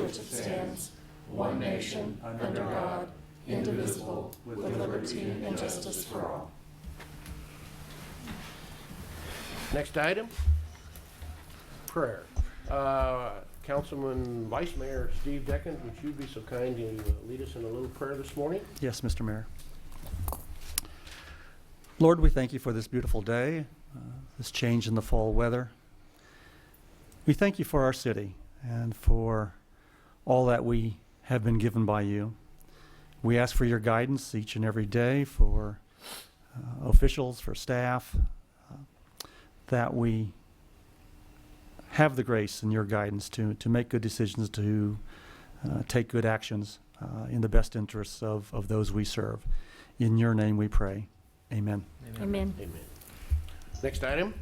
which it stands, one nation, under God, indivisible, with liberty and justice for all. Next item, prayer. Councilman Vice Mayor Steve Deckens, would you be so kind to lead us in a little prayer this morning? Yes, Mr. Mayor. Lord, we thank you for this beautiful day, this change in the fall weather. We thank you for our city and for all that we have been given by you. We ask for your guidance each and every day for officials, for staff, that we have the grace and your guidance to make good decisions, to take good actions in the best interests of those we serve. In your name we pray. Amen. Amen. Amen. Next item.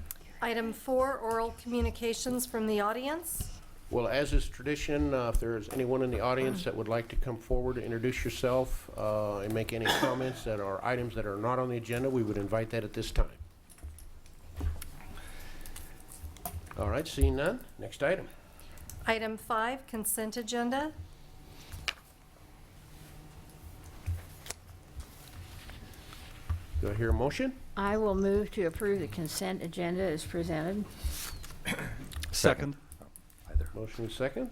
Item 4, oral communications from the audience. Well, as is tradition, if there's anyone in the audience that would like to come forward to introduce yourself and make any comments that are items that are not on the agenda, we would invite that at this time. All right, seeing none, next item. Item 5, consent agenda. Do I hear a motion? I will move to approve the consent agenda as presented. Second. Motion is second.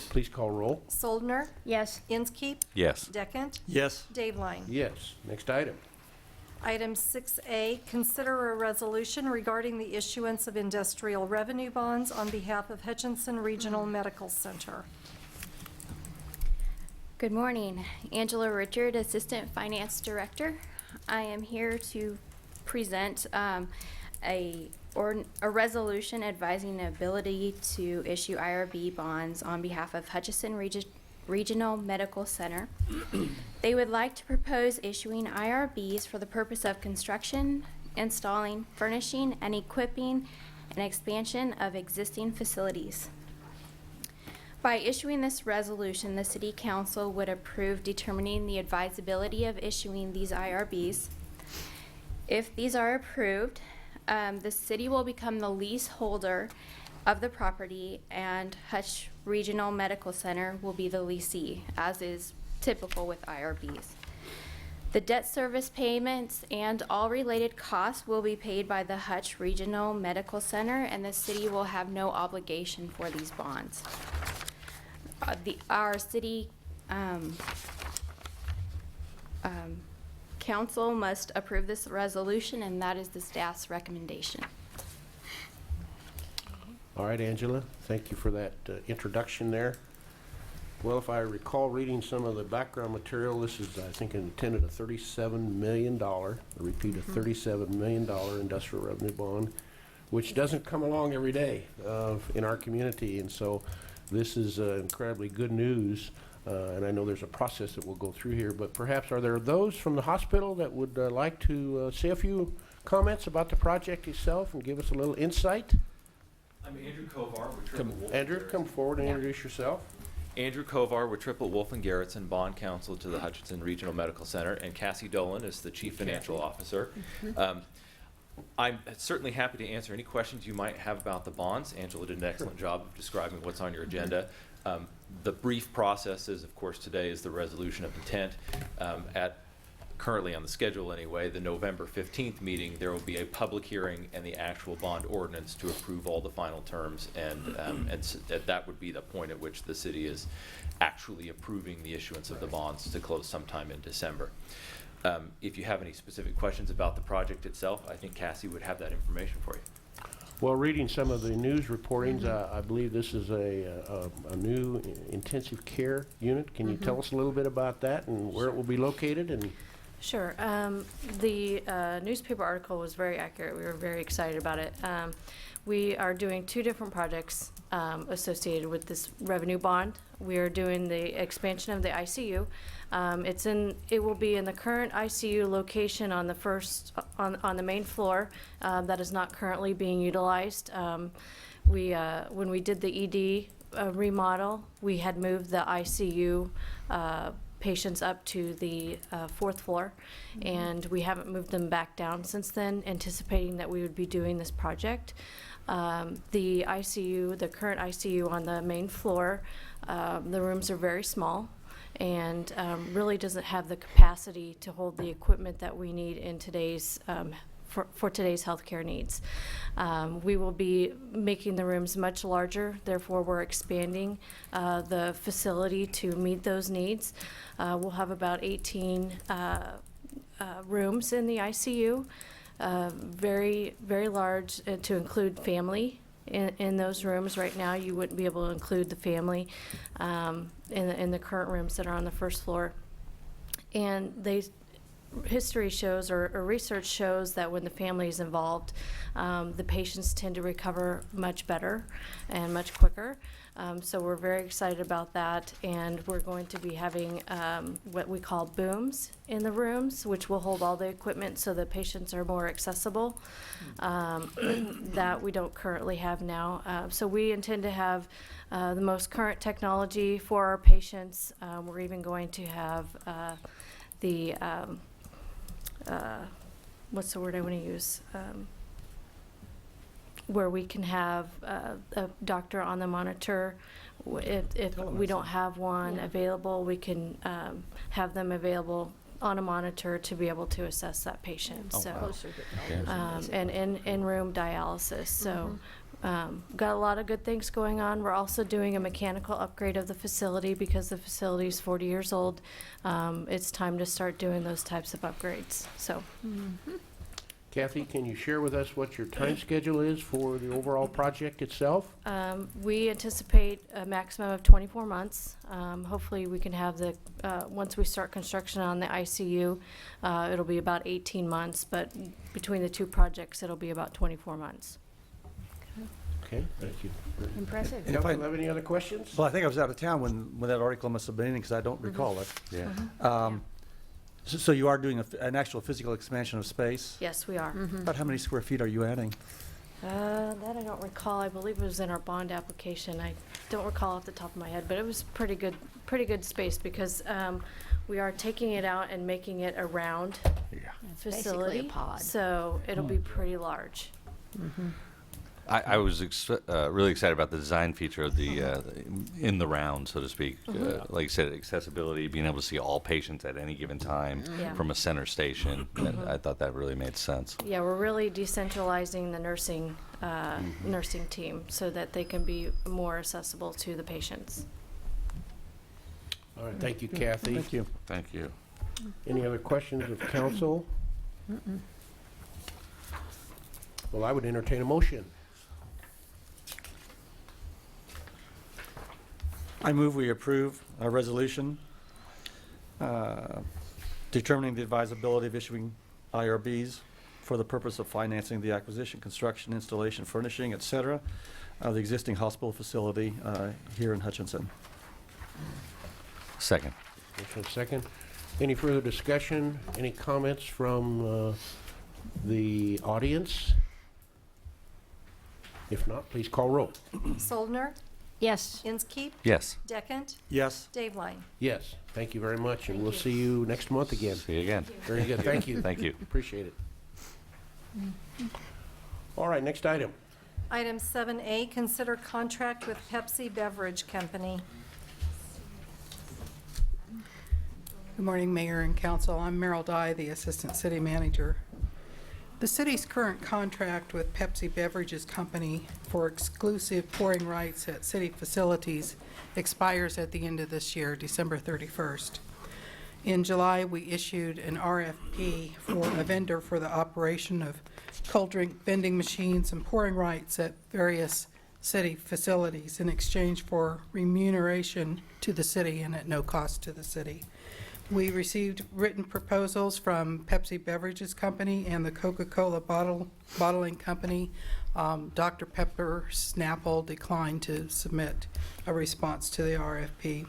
Please call roll. Soldner, Yes. Inskeep, Yes. Deckent, Yes. Daveline. Yes. Next item. Item 6A, consider a resolution regarding the issuance of industrial revenue bonds on behalf of Hutchinson Regional Medical Center. Good morning. Angela Richard, Assistant Finance Director. I am here to present a resolution advising the ability to issue IRB bonds on behalf of Hutchinson Regional Medical Center. They would like to propose issuing IRBs for the purpose of construction, installing, furnishing, and equipping an expansion of existing facilities. By issuing this resolution, the City Council would approve determining the advisability of issuing these IRBs. If these are approved, the city will become the leaseholder of the property, and Hutch Regional Medical Center will be the leasee, as is typical with IRBs. The debt service payments and all related costs will be paid by the Hutch Regional Medical Center, and the city will have no obligation for these bonds. Our city council must approve this resolution, and that is the staff's recommendation. All right, Angela, thank you for that introduction there. Well, if I recall reading some of the background material, this is, I think, intended a $37 million, a repeat of $37 million industrial revenue bond, which doesn't come along every day in our community. And so this is incredibly good news. And I know there's a process that we'll go through here, but perhaps are there those from the hospital that would like to say a few comments about the project itself and give us a little insight? I'm Andrew Kovar with Triple Wolf. Andrew, come forward and introduce yourself. Andrew Kovar with Triple Wolf and Garrettson, bond counsel to the Hutchinson Regional Medical Center, and Cassie Dolan is the chief financial officer. I'm certainly happy to answer any questions you might have about the bonds. Angela did an excellent job of describing what's on your agenda. The brief process is, of course, today is the resolution of intent. Currently on the schedule anyway, the November 15th meeting, there will be a public hearing and the actual bond ordinance to approve all the final terms, and that would be the point at which the city is actually approving the issuance of the bonds to close sometime in December. If you have any specific questions about the project itself, I think Cassie would have that information for you. Well, reading some of the news reportings, I believe this is a new intensive care unit. Can you tell us a little bit about that and where it will be located? And Sure. The newspaper article was very accurate. We were very excited about it. We are doing 2 different projects associated with this revenue bond. We are doing the expansion of the ICU. It will be in the current ICU location on the the main floor that is not currently being utilized. When we did the ED remodel, we had moved the ICU patients up to the 4th floor, and we haven't moved them back down since then, anticipating that we would be doing this project. The current ICU on the main floor The rooms are very small and really doesn't have the capacity to hold the equipment that we need in today's for today's healthcare needs. We will be making the rooms much larger, therefore we're expanding the facility to meet those needs. We'll have about 18 rooms in the ICU, very, very large to include family. In those rooms right now, you wouldn't be able to include the family in the current rooms that are on the first floor. And history shows or research shows that when the family is involved, the patients tend to recover much better and much quicker. So we're very excited about that, and we're going to be having what we call booms in the rooms, which will hold all the equipment so that patients are more accessible, that we don't currently have now. So we intend to have the most current technology for our patients. We're even going to have the what's the word I want to use? Where we can have a doctor on the monitor. If we don't have one available, we can have them available on a monitor to be able to assess that patient. And in-room dialysis. So got a lot of good things going on. We're also doing a mechanical upgrade of the facility because the facility is 40 years old. It's time to start doing those types of upgrades. So. Kathy, can you share with us what your time schedule is for the overall project itself? We anticipate a maximum of 24 months. Hopefully we can have once we start construction on the ICU, it'll be about 18 months, but between the two projects, it'll be about 24 months. Okay, thank you. Impressive. If I- Council have any other questions? Well, I think I was out of town when that article must have been in, because I don't recall it. Yeah. So you are doing an actual physical expansion of space? Yes, we are. About how many square feet are you adding? That I don't recall. I believe it was in our bond application. I don't recall off the top of my head, but it was pretty good space because we are taking it out and making it a round It's basically facility. a pod. So it'll be pretty large. I was really excited about the design feature of the in the round, so to speak. Like you said, accessibility, being able to see all patients at any given time Yeah. from a center station. I thought that really made sense. Yeah, we're really decentralizing the nursing team so that they can be more accessible to the patients. All right, thank you, Kathy. Thank you. Thank you. Any other questions of council? Well, I would entertain a motion. I move we approve a resolution determining the advisability of issuing IRBs for the purpose of financing the acquisition, construction, installation, furnishing, et cetera, of the existing hospital facility here in Hutchinson. Second. Motion second. Any further discussion? Any comments from the audience? If not, please call roll. Soldner, Yes. Inskeep, Yes. Deckent, Yes. Dave Line. Yes, thank you very much, and we'll see you next month again. See you again. Very good, thank you. Thank you. Appreciate it. All right, next item. Item 7A, consider contract with Pepsi Beverage Company. Good morning, Mayor and Council. I'm Merrill Dye, the Assistant City Manager. The city's current contract with Pepsi Beverages Company for exclusive pouring rights at city facilities expires at the end of this year, December 31st. In July, we issued an RFP for a vendor for the operation of cold drink vending machines and pouring rights at various city facilities in exchange for remuneration to the city and at no cost to the city. We received written proposals from Pepsi Beverages Company and the Coca-Cola Bottling Company. Dr. Pepper Snapple declined to submit a response to the RFP.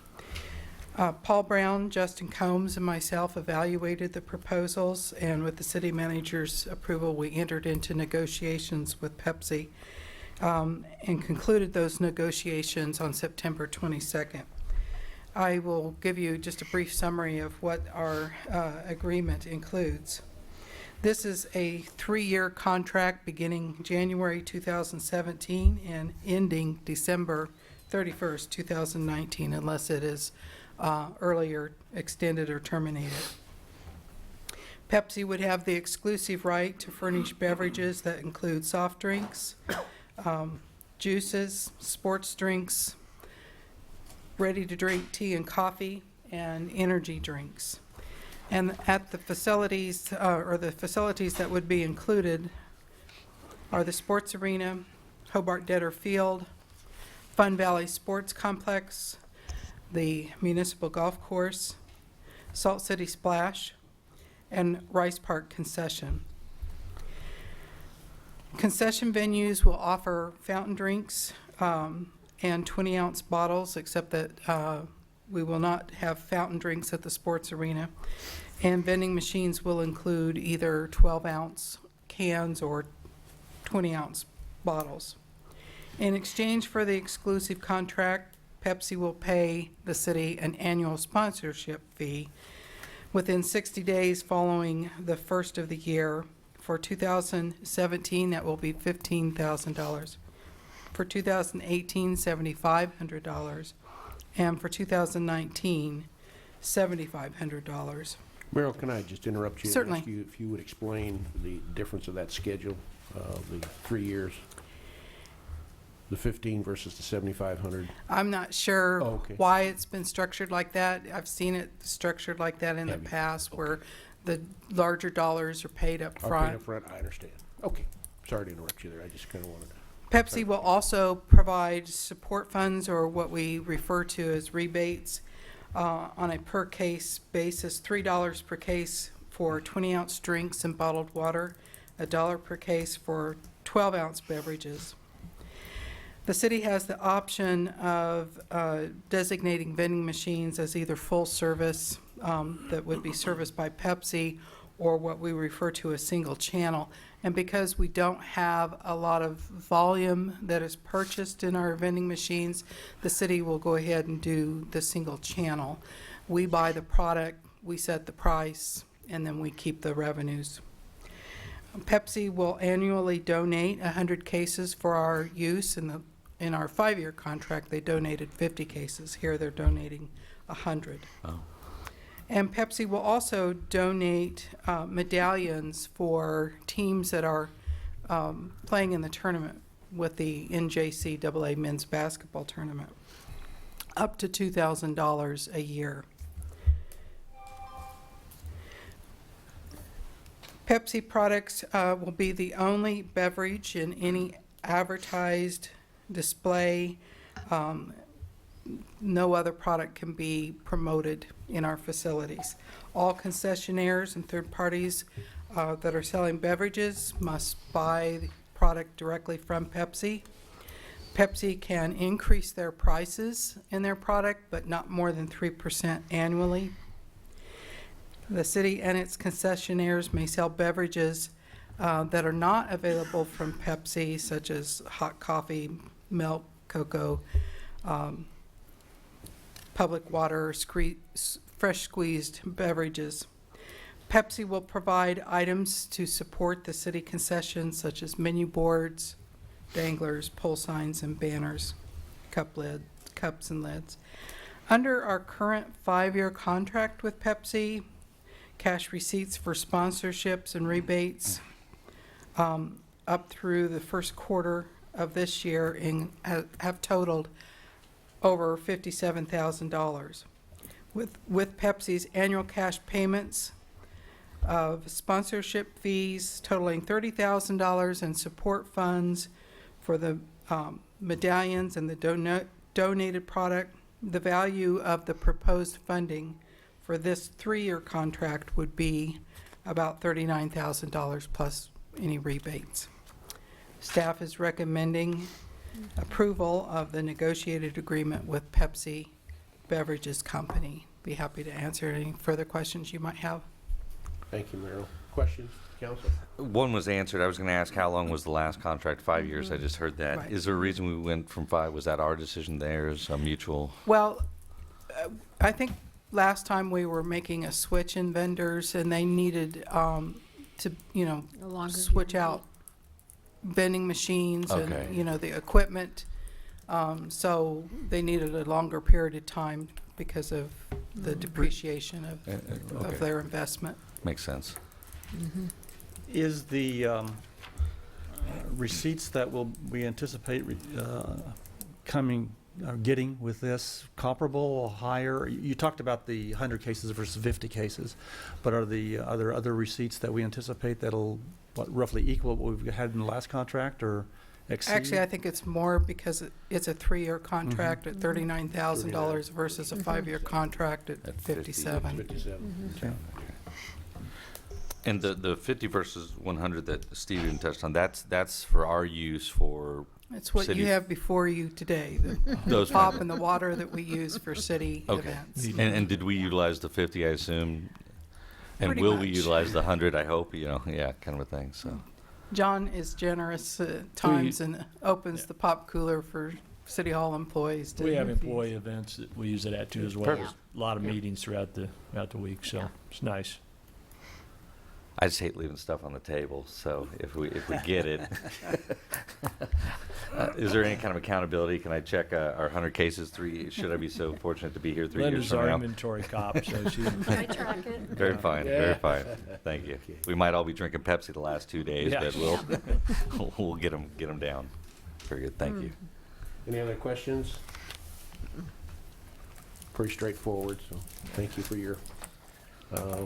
Paul Brown, Justin Combs, and myself evaluated the proposals, and with the city manager's approval, we entered into negotiations with Pepsi and concluded those negotiations on September 22nd. I will give you just a brief summary of what our agreement includes. This is a 3-year contract beginning January 2017 and ending December 31st, 2019, unless it is earlier extended or terminated. Pepsi would have the exclusive right to furnish beverages that include soft drinks, juices, sports drinks, ready-to-drink tea and coffee, and energy drinks. And at the facilities, or the facilities that would be included are the sports arena, Hobart Detter Field, Fun Valley Sports Complex, the municipal golf course, Salt City Splash, and Rice Park Concession. Concession venues will offer fountain drinks and 20-ounce bottles, except that we will not have fountain drinks at the sports arena. And vending machines will include either 12-ounce cans or 20-ounce bottles. In exchange for the exclusive contract, Pepsi will pay the city an annual sponsorship fee within 60 days following the first of the year. For 2017, that will be $15,000. For 2018, $7,500. And for 2019, $7,500. Meryl, can I just interrupt you? and Certainly. ask you if you would explain the difference of that schedule, the 3 years, the 15 versus the 7,500? I'm not sure Oh, okay. why it's been structured like that. I've seen it structured like that in the Have you? past, where the larger dollars are paid up Are paid front. up front, I understand. Okay, sorry to interrupt you there, I just kind of wanted to. Pepsi will also provide support funds, or what we refer to as rebates, on a per-case basis, $3 per case for 20-ounce drinks and bottled water, $1 per case for 12-ounce beverages. The city has the option of designating vending machines as either full service that would be serviced by Pepsi, or what we refer to as single channel. And because we don't have a lot of volume that is purchased in our vending machines, the city will go ahead and do the single channel. We buy the product, we set the price, and then we keep the revenues. Pepsi will annually donate 100 cases for our use. In our 5-year contract, they donated 50 cases. Here, they're donating 100. Oh. And Pepsi will also donate medallions for teams that are playing in the tournament with the NJCAA men's basketball tournament, up to $2,000 a year. Pepsi products will be the only beverage in any advertised display. No other product can be promoted in our facilities. All concessionaires and third parties that are selling beverages must buy the product directly from Pepsi. Pepsi can increase their prices in their product, but not more than 3% annually. The city and its concessionaires may sell beverages that are not available from Pepsi, such as hot coffee, milk, cocoa, public water, fresh squeezed beverages. Pepsi will provide items to support the city concessions, such as menu boards, danglers, pole signs, and banners, cups and lids. Under our current 5-year contract with Pepsi, cash receipts for sponsorships and rebates up through the first quarter of this year have totaled over $57,000. With Pepsi's annual cash payments of sponsorship fees totaling $30,000 and support funds for the medallions and the donated product, the value of the proposed funding for this 3-year contract would be about $39,000 plus any rebates. Staff is recommending approval of the negotiated agreement with Pepsi Beverages Company. Be happy to answer any further questions you might have. Thank you, Meryl. Questions, council? One was answered. I was going to ask how long was the last contract? 5 years. I just heard that. Right. Is there a reason we went from 5? Was that our decision, theirs, a mutual? Well, I think last time we were making a switch in vendors, and they needed to, A longer switch guarantee. out vending machines Okay. and, the equipment So they needed a longer period of time because of the depreciation Okay. of their investment. Makes sense. Is the receipts that we anticipate coming, getting with this comparable or higher? You talked about the 100 cases versus 50 cases, but are there other receipts that we anticipate that'll roughly equal what we've had in the last contract or exceed? Actually, I think it's more because it's a 3-year contract at $39,000 versus a 5-year contract at At 50. $57,000. 57. Okay. And the 50 versus 100 that Steven touched on, that's for our use for It's what city- you have before you today, the those. pop and the water that we use for city Okay. events. And did we utilize the 50, I assume? And Pretty will we much. utilize the 100, I hope, yeah, kind of a thing, so. John is generous at times and opens the pop cooler for City Hall employees to We have use. employee events that we use it at too as well. Perfect. There's a lot of meetings throughout the week, so it's nice. I just hate leaving stuff on the table, so if we get it. Is there any kind of accountability? Can I check our 100 cases, should I be so fortunate to be here 3 years Linda's from our now? inventory cop, so she, I track it. Very fine, very fine. Thank you. We might all be drinking Pepsi the last 2 days, Yeah. but we'll get them down. Very good, thank you. Any other questions? Pretty straightforward, so thank you for your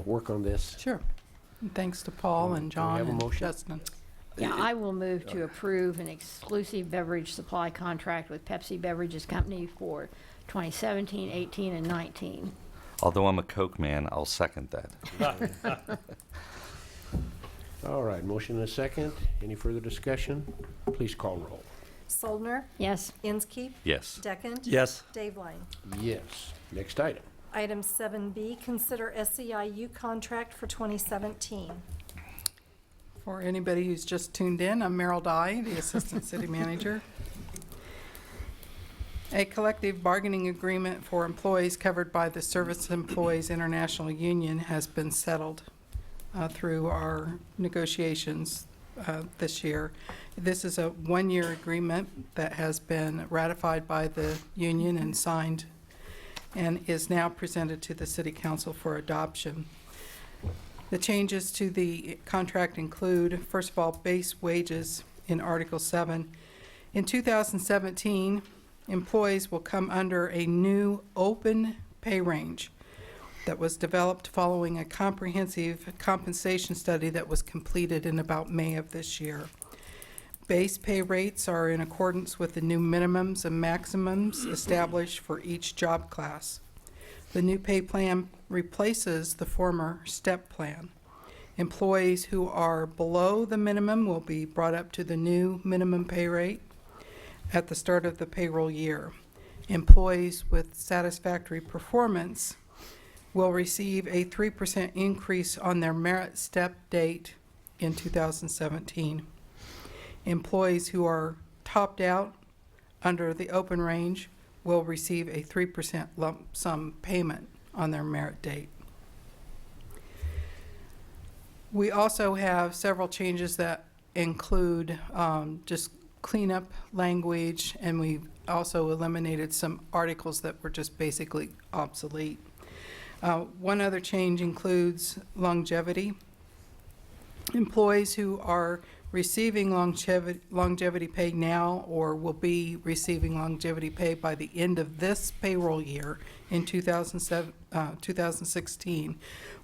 work on this. Sure. And thanks to Paul and Do we John have a and motion? Justin. Yeah, I will move to approve an exclusive beverage supply contract with Pepsi Beverages Company for 2017, 18, and 19. Although I'm a Coke man, I'll second that. All right, motion and a second. Any further discussion? Please call roll. Soldner, Yes. Inskeep, Yes. Deckent. Yes. Dave Line. Yes. Next item. Item 7B, consider SEIU contract for 2017. For anybody who's just tuned in, I'm Merrill Dye, the Assistant City Manager. A collective bargaining agreement for employees covered by the Service Employees International Union has been settled through our negotiations this year. This is a one-year agreement that has been ratified by the union and signed and is now presented to the City Council for adoption. The changes to the contract include, first of all, base wages in Article 7. In 2017, employees will come under a new open pay range that was developed following a comprehensive compensation study that was completed in about May of this year. Base pay rates are in accordance with the new minimums and maximums established for each job class. The new pay plan replaces the former step plan. Employees who are below the minimum will be brought up to the new minimum pay rate at the start of the payroll year. Employees with satisfactory performance will receive a 3% increase on their merit step date in 2017. Employees who are topped out under the open range will receive a 3% lump sum payment on their merit date. We also have several changes that include just cleanup language, and we've also eliminated some articles that were just basically obsolete. One other change includes longevity. Employees who are receiving longevity pay now or will be receiving longevity pay by the end of this payroll year in 2016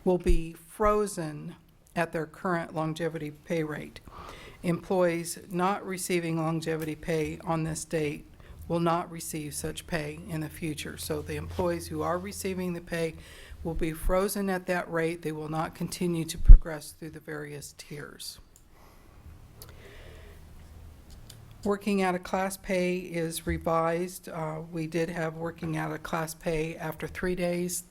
will be frozen at their current longevity pay rate. Employees not receiving longevity pay on this date will not receive such pay in the future. So the employees who are receiving the pay will be frozen at that rate. They will not continue to progress through the various tiers. Working out of class pay is revised. We did have working out of class pay after 3 days.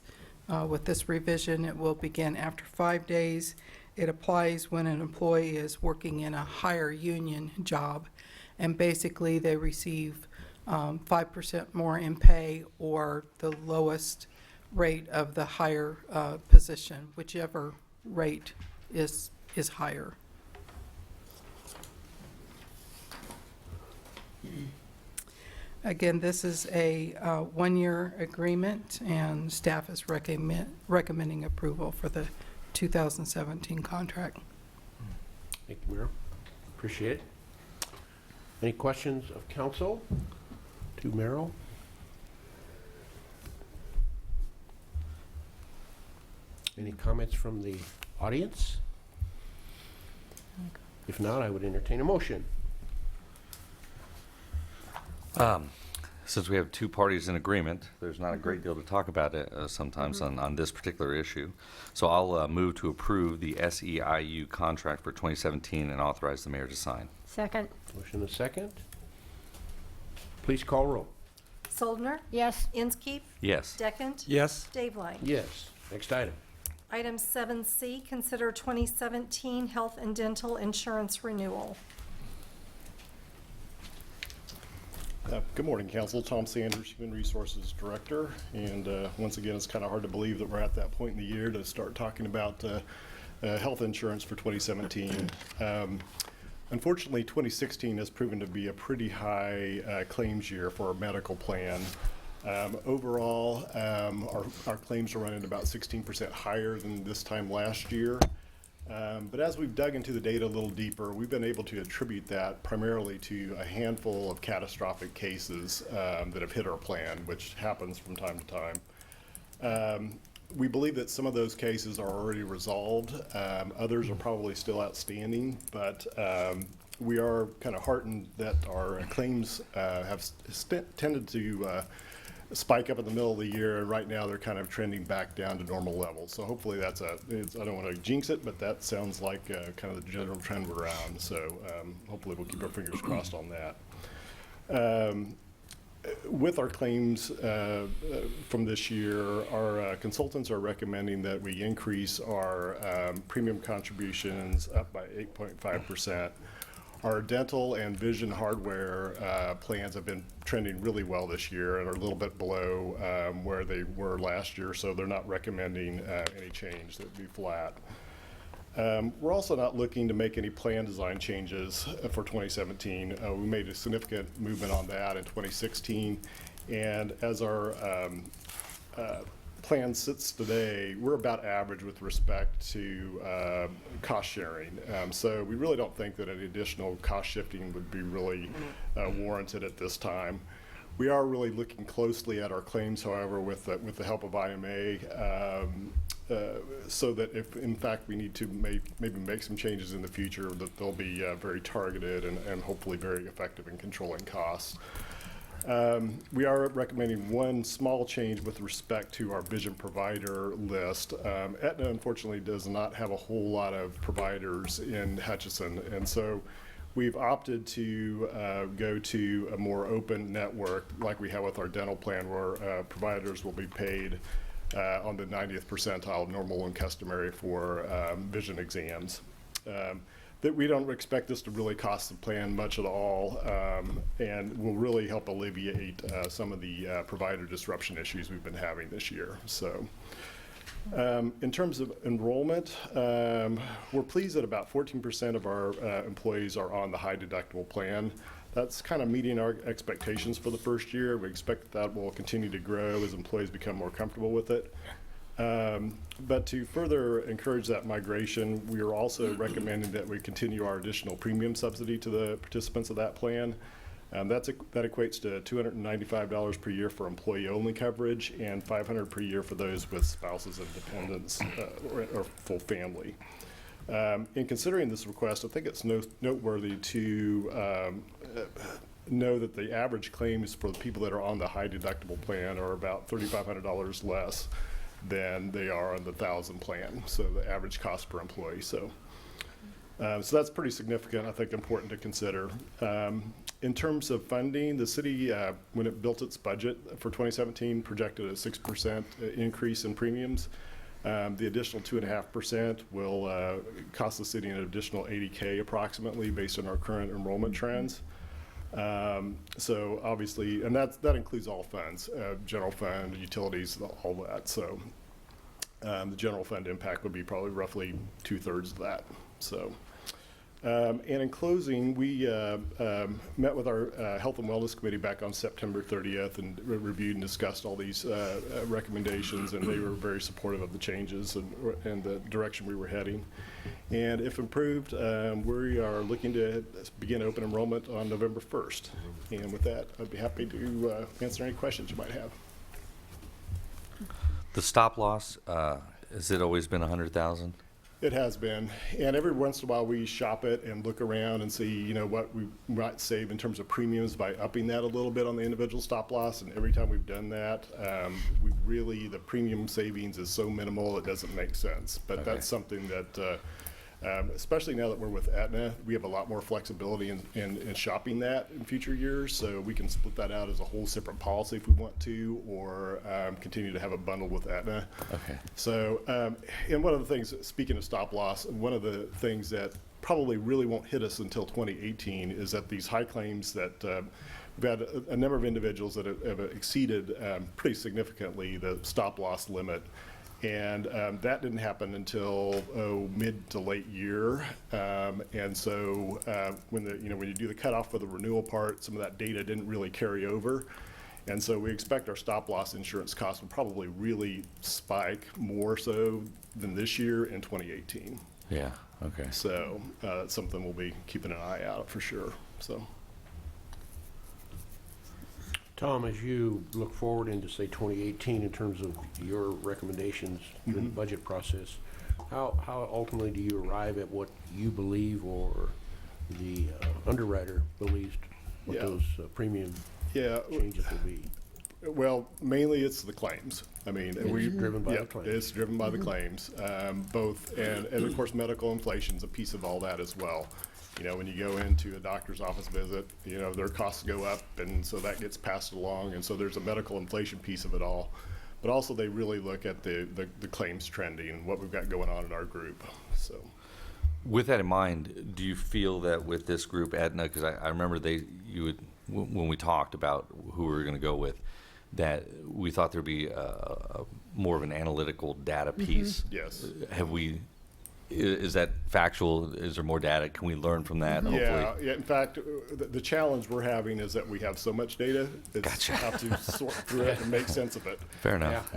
With this revision, it will begin after 5 days. It applies when an employee is working in a higher union job, and basically they receive 5% more in pay or the lowest rate of the higher position, whichever rate is higher. Again, this is a one-year agreement, and staff is recommending approval for the 2017 contract. Thank you, Merrill. Appreciate it. Any questions of council to Merrill? Any comments from the audience? If not, I would entertain a motion. Since we have two parties in agreement, there's not a great deal to talk about sometimes on this particular issue. So I'll move to approve the SEIU contract for 2017 and authorize the mayor to sign. Second. Motion and second. Please call roll. Soldner? Yes. Inskeep? Yes. Deckent? Yes. Dave-Line? Yes. Next item. Item 7C, consider 2017 health and dental insurance renewal. Good morning, Council. Tom Sanders, Human Resources Director. And once again, it's kind of hard to believe that we're at that point in the year to start talking about health insurance for 2017. Unfortunately, 2016 has proven to be a pretty high claims year for our medical plan. Overall, our claims are running about 16% higher than this time last year. But as we've dug into the data a little deeper, we've been able to attribute that primarily to a handful of catastrophic cases that have hit our plan, which happens from time to time. We believe that some of those cases are already resolved. Others are probably still outstanding, but we are kind of heartened that our claims have tended to spike up in the middle of the year, and right now they're kind of trending back down to normal levels. So hopefully that's I don't want to jinx it, but that sounds like kind of the general trend we're on. So hopefully we'll keep our fingers crossed on that. With our claims from this year, our consultants are recommending that we increase our premium contributions up by 8.5%. Our dental and vision hardware plans have been trending really well this year and are a little bit below where they were last year, so they're not recommending any change. That would be flat. We're also not looking to make any plan design changes for 2017. We made a significant movement on that in 2016, and as our plan sits today, we're about average with respect to cost sharing. So we really don't think that any additional cost shifting would be really warranted at this time. We are really looking closely at our claims, however, with the help of IMA, so that if in fact we need to maybe make some changes in the future, that they'll be very targeted and hopefully very effective in controlling costs. We are recommending one small change with respect to our vision provider list. Aetna unfortunately does not have a whole lot of providers in Hutchinson, and so we've opted to go to a more open network like we have with our dental plan, where providers will be paid on the 90th percentile, normal and customary for vision exams. That we don't expect this to really cost the plan much at all, and will really help alleviate some of the provider disruption issues we've been having this year. So in terms of enrollment, we're pleased that about 14% of our employees are on the high deductible plan. That's kind of meeting our expectations for the first year. We expect that will continue to grow as employees become more comfortable with it. But to further encourage that migration, we are also recommending that we continue our additional premium subsidy to the participants of that plan. That equates to $295 per year for employee-only coverage and $500 per year for those with spouses and dependents or full family. In considering this request, I think it's noteworthy to know that the average claims for the people that are on the high deductible plan are about $3,500 less than they are on the 1,000 plan, so the average cost per employee. So that's pretty significant, I think important to consider. In terms of funding, the city, when it built its budget for 2017, projected a 6% increase in premiums. The additional 2.5% will cost the city an additional $80K approximately based on our current enrollment trends. So obviously, and that includes all funds, general fund, utilities, all that. So the general fund impact would be probably roughly 2/3 of that. So And in closing, we met with our Health and Wellness Committee back on September 30th and reviewed and discussed all these recommendations, and they were very supportive of the changes and the direction we were heading. And if approved, we are looking to begin open enrollment on November 1st. And with that, I'd be happy to answer any questions you might have. The stop loss, has it always been 100,000? It has been, and every once in a while we shop it and look around and see, you know, what we might save in terms of premiums by upping that a little bit on the individual stop loss. And every time we've done that, the premium savings is so minimal it doesn't make sense. But Okay. that's something that, especially now that we're with Aetna, we have a lot more flexibility in shopping that in future years. So we can split that out as a whole separate policy if we want to, or continue to have it bundled with Aetna. Okay. So, and one of the things, speaking of stop loss, one of the things that probably really won't hit us until 2018 is that these high claims that we've had a number of individuals that have exceeded pretty significantly the stop loss limit. And that didn't happen until mid to late year, and so when you do the cutoff for the renewal part, some of that data didn't really carry over, and so we expect our stop loss insurance costs will probably really spike more so than this year in 2018. Yeah, okay. So that's something we'll be keeping an eye out for sure. So. Tom, as you look forward into, say, 2018 in terms of your recommendations during the budget process, how ultimately do you arrive at what you believe or the underwriter believes what Yeah. those premium changes will be? Well, mainly it's the claims. I mean, It's driven by the claims. It's driven by the claims, both, and of course, medical inflation's a piece of all that as well. You know, when you go into a doctor's office visit, you know, their costs go up, and so that gets passed along, and so there's a medical inflation piece of it all. But also, they really look at the claims trending and what we've got going on in our group, so. With that in mind, do you feel that with this group, Aetna, because I remember when we talked about who we were going to go with, that we thought there'd be more of an analytical data piece. Yes. Is that factual? Is there more data? Can we learn from that? Hopefully? Yeah. In fact, the challenge we're having is that we have so much data, it's Gotcha. have to sort through it and make sense of it. Fair enough.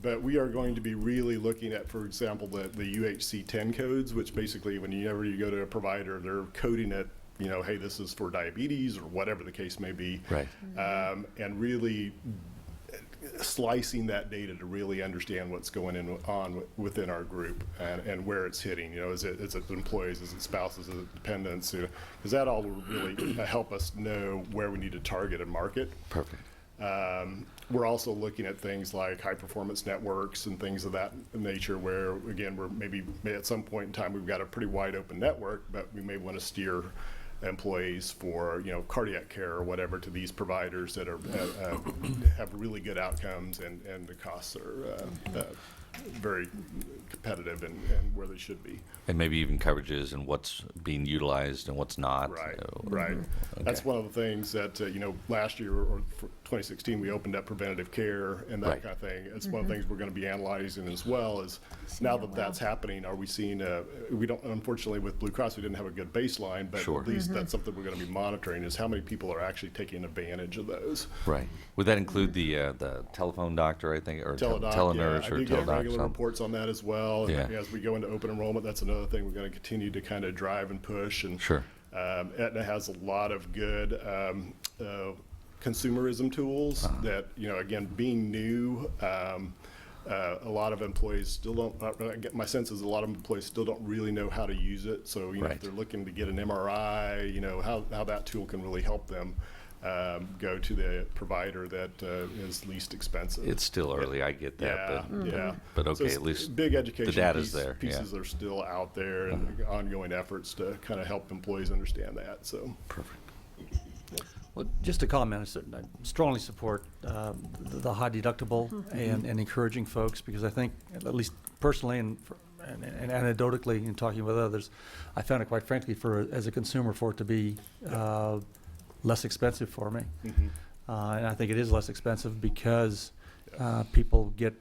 But we are going to be really looking at, for example, the UHC 10 codes, which basically whenever you go to a provider, they're coding it, you know, hey, this is for diabetes or whatever the case may be. Right. And really slicing that data to really understand what's going on within our group and where it's hitting. You know, is it employees, is it spouses, is it dependents? You know, because that all will really help us know where we need to target and market. Perfect. We're also looking at things like high performance networks and things of that nature where, again, we're maybe at some point in time we've got a pretty wide open network, but we may want to steer employees for, you know, cardiac care or whatever to these providers that are have really good outcomes and the costs are very competitive and where they should be. And maybe even coverages and what's being utilized and what's not. Right, right. Okay. That's one of the things that, you know, last year or for 2016, we opened up preventative care and that Right. kind of thing. It's one of the things we're going to be analyzing as well is now that that's happening, are we seeing, we don't, unfortunately with Blue Cross, we didn't have a good baseline, but Sure. at least that's something we're going to be monitoring is how many people are actually taking advantage of those. Right. Would that include the telephone doctor, I think, or Teledoc, telenurse yeah. or I do get teledoc? regular reports on that as well. Yeah. As we go into open enrollment, that's another thing we're going to continue to kind of drive and push. And Sure. Aetna has a lot of good consumerism tools that, you know, again, being new, a lot of employees still don't, my sense is a lot of employees still don't really know how to use it. So, you know, Right. if they're looking to get an MRI, you know, how that tool can really help them go to the provider that is least expensive. It's still early, I get that. Yeah, but, yeah. But So okay, it's at least big education the data's there. pieces are still out there and ongoing efforts to kind of help employees understand that. So Perfect. Well, just a comment, I strongly support the high deductible and encouraging folks, because I think, at least personally and anecdotally in talking with others, I found it quite frankly as a consumer for it to be less expensive for me. And I think it is less expensive because people get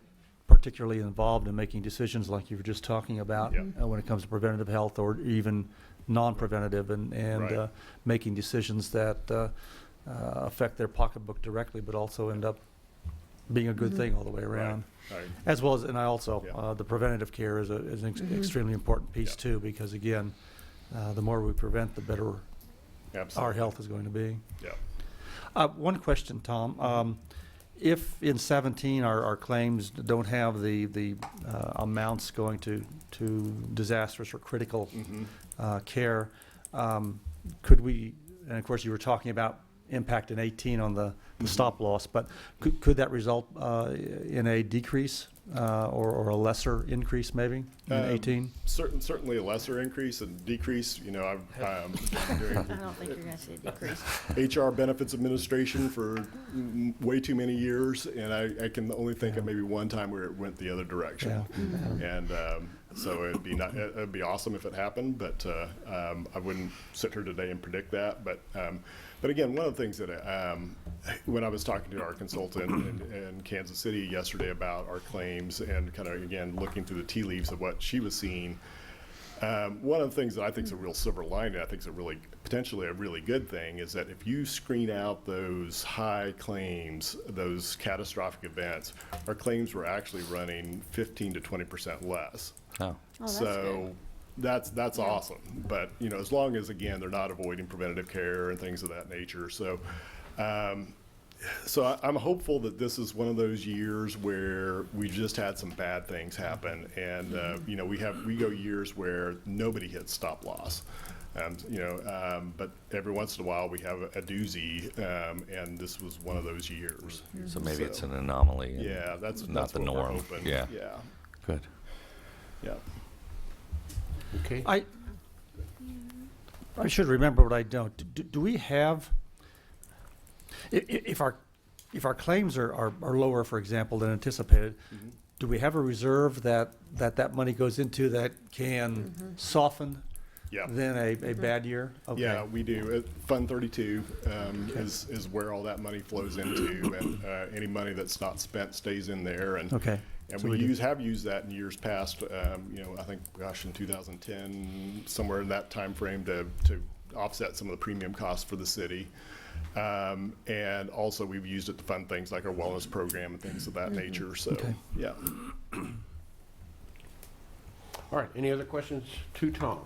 particularly involved in making decisions like you were just talking about Yeah. when it comes to preventative health or even non-preventative and Right. making decisions that affect their pocketbook directly, but also end up being a good thing all the way around. Right. As well as, and I also, Yeah. the preventative care is an extremely important piece Yeah. too, because again, the more we prevent, the better Absolutely. our health is going to be. Yeah. One question, Tom. If in 17 our claims don't have the amounts going to disastrous or critical care, could we, and of course you were talking about impact in 18 on the stop loss, but could that result in a decrease or a lesser increase maybe in 18? Certainly a lesser increase and decrease. You know, I've been doing I don't think you're going to see a decrease. HR benefits administration for way too many years, and I can only think of maybe one time where it went the other direction. And so it'd be awesome if it happened, but I wouldn't sit here today and predict that. But again, one of the things that when I was talking to our consultant in Kansas City yesterday about our claims and kind of again looking through the tea leaves of what she was seeing. One of the things that I think is a real silver lining, I think is potentially a really good thing, is that if you screen out those high claims, those catastrophic events, our claims were actually running 15 to 20% less. Oh. That's So that's awesome. But, you know, as long as, again, they're not avoiding preventative care and things of that nature. So, I'm hopeful that this is one of those years where we just had some bad things happen, and you know, we go years where nobody hits stop loss, you know, but every once in a while we have a doozy, and this was one of those years. So maybe it's an anomaly. and Yeah, that's not the what we're norm. hoping. Yeah. Yeah. Good. Yeah. Okay. I should remember what I don't. Do we have, if our claims are lower, for example, than anticipated, do we have a reserve that money goes into that can soften Yeah. then a bad year? Okay. Yeah, we do. Fund 32 is where all that money flows into, and any money that's not spent stays in there. And Okay. and So we do. have used that in years past. You know, I think, gosh, in 2010, somewhere in that time frame, to offset some of the premium costs for the city. And also, we've used it to fund things like our wellness program and things of that nature. So, Okay. yeah. All right, any other questions to Tom?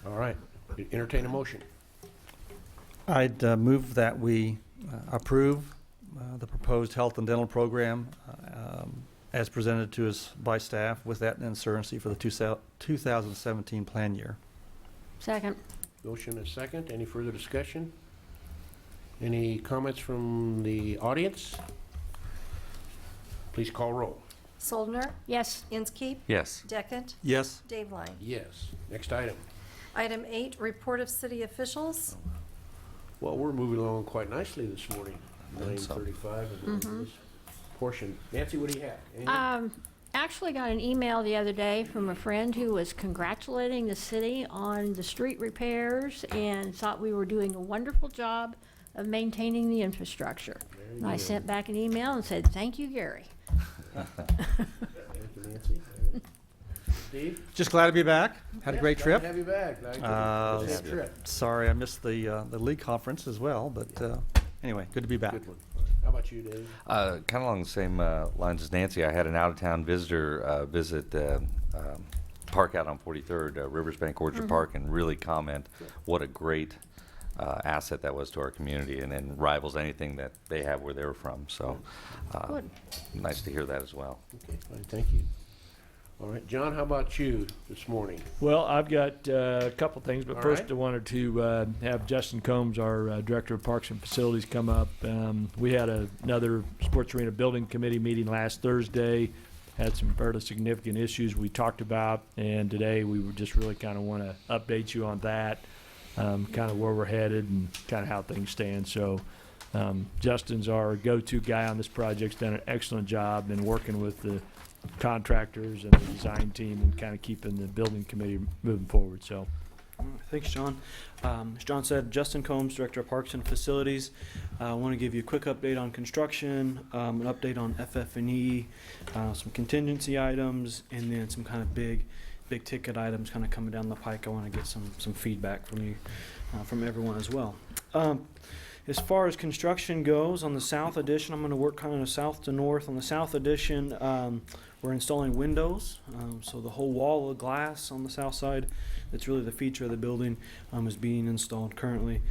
All right, entertain a motion. I'd move that we approve the proposed health and dental program as presented to us by staff with that uncertainty for the 2017 plan year. Second. Motion and second. Any further discussion? Any comments from the audience? Please call roll. Soldner, Yes. Inskeep, Yes. Deckent, Yes. Dave Line. Yes. Next item. Item 8, report of city officials. Well, we're moving along quite nicely this morning. think so. 9:35 and this portion. Nancy, what do you have? Anything? Actually got an email the other day from a friend who was congratulating the city on the street repairs and thought we were doing a wonderful job of maintaining the infrastructure. Very And I good. sent back an email and said, "Thank you, Gary." Thank you, Nancy. All right. Steve? Just glad to be back. Had a Yeah, great glad trip. to have you back. Glad to Uh, have you. Trip. Sorry I missed the league conference as well, but anyway, good to be back. Good one. How about you, Dave? Kind of along the same lines as Nancy, I had an out-of-town visitor visit park out on 43rd, Rivers Bank Orchard Park, and really comment what a great asset that was to our community, and rivals anything that they have where they're from. So Good. nice to hear that as well. Okay, fine, thank you. All right, John, how about you this morning? Well, I've got a couple things, but All first right. I wanted to have Justin Combs, our Director of Parks and Facilities, come up. We had another Sports Arena Building Committee meeting last Thursday, had some fairly significant issues we talked about, and today we would just really kind of want to update you on that, kind of where we're headed and kind of how things stand. So Justin's our go-to guy on this project, done an excellent job in working with the contractors and the design team and kind of keeping the building committee moving forward. So Thanks, John. As John said, Justin Combs, Director of Parks and Facilities. I want to give you a quick update on construction, an update on FF&E, some contingency items, and then some kind of big ticket items kind of coming down the pike. I want to get some feedback from you, from everyone as well. As far as construction goes, on the south addition, I'm going to work kind of south to north. On the south addition, we're installing windows, so the whole wall of glass on the south side, that's really the feature of the building, is being installed currently.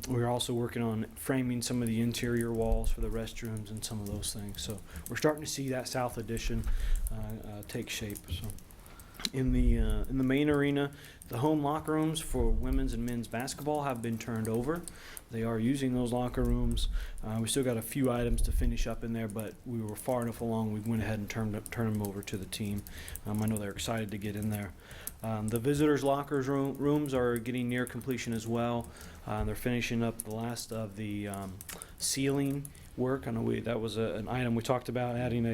We're also working on framing some of the interior walls for the restrooms and some of those things. So we're starting to see that south addition take shape. So in the main arena, the home locker rooms for women's and men's basketball have been turned over. They are using those locker rooms. We still got a few items to finish up in there, but we were far enough along. We went ahead and turned them over to the team. I know they're excited to get in there. The visitors' lockers rooms are getting near completion as well. They're finishing up the last of the ceiling work. I know that was an item we talked about, adding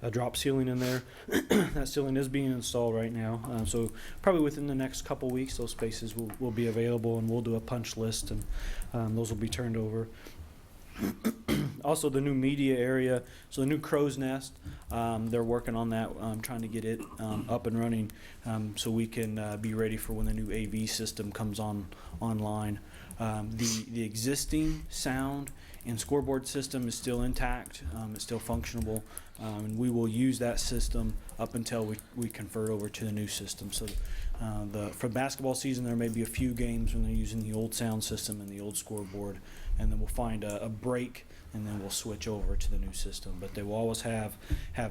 a drop ceiling in there. That ceiling is being installed right now. So probably within the next couple weeks, those spaces will be available, and we'll do a punch list, and those will be turned over. Also, the new media area, so the new crow's nest, they're working on that, trying to get it up and running, so we can be ready for when the new AV system comes online. The existing sound and scoreboard system is still intact. It's still functionable, and we will use that system up until we convert over to the new system. So for basketball season, there may be a few games when they're using the old sound system and the old scoreboard, and then we'll find a break, and then we'll switch over to the new system. But they will always have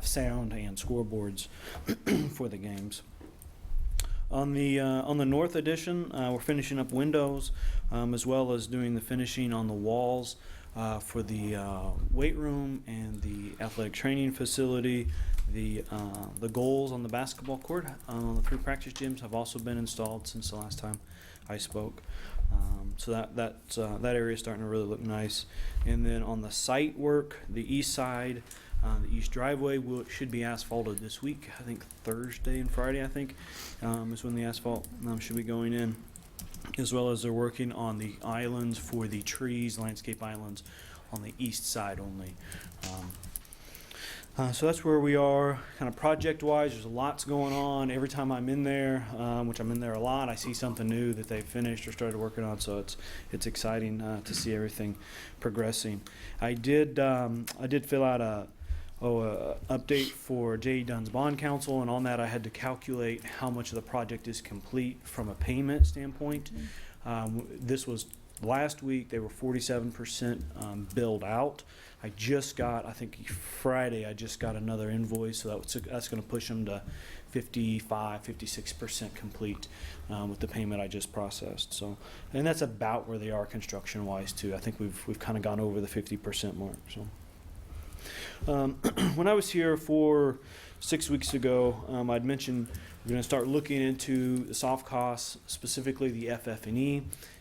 sound and scoreboards for the games. On the north addition, we're finishing up windows, as well as doing the finishing on the walls for the weight room and the athletic training facility. The goals on the basketball court on the 3 practice gyms have also been installed since the last time I spoke. So that area is starting to really look nice. And then on the site work, the east side, the east driveway should be asphalted this week. I think Thursday and Friday, is when the asphalt should be going in. As well as they're working on the islands for the trees, landscape islands on the east side only. So that's where we are kind of project-wise. There's lots going on. Every time I'm in there, which I'm in there a lot, I see something new that they've finished or started working on. So it's exciting to see everything progressing. I did fill out a update for J.E. Dunn's bond counsel, and on that I had to calculate how much of the project is complete from a payment standpoint. This was last week. They were 47% billed out. I think Friday, I just got another invoice, so that's going to push them to 56% complete with the payment I just processed. So, and that's about where they are construction-wise too. I think we've kind of gone over the 50% mark. So, when I was here 6 weeks ago, I'd mentioned we're going to start looking into the soft costs, specifically the FF&E.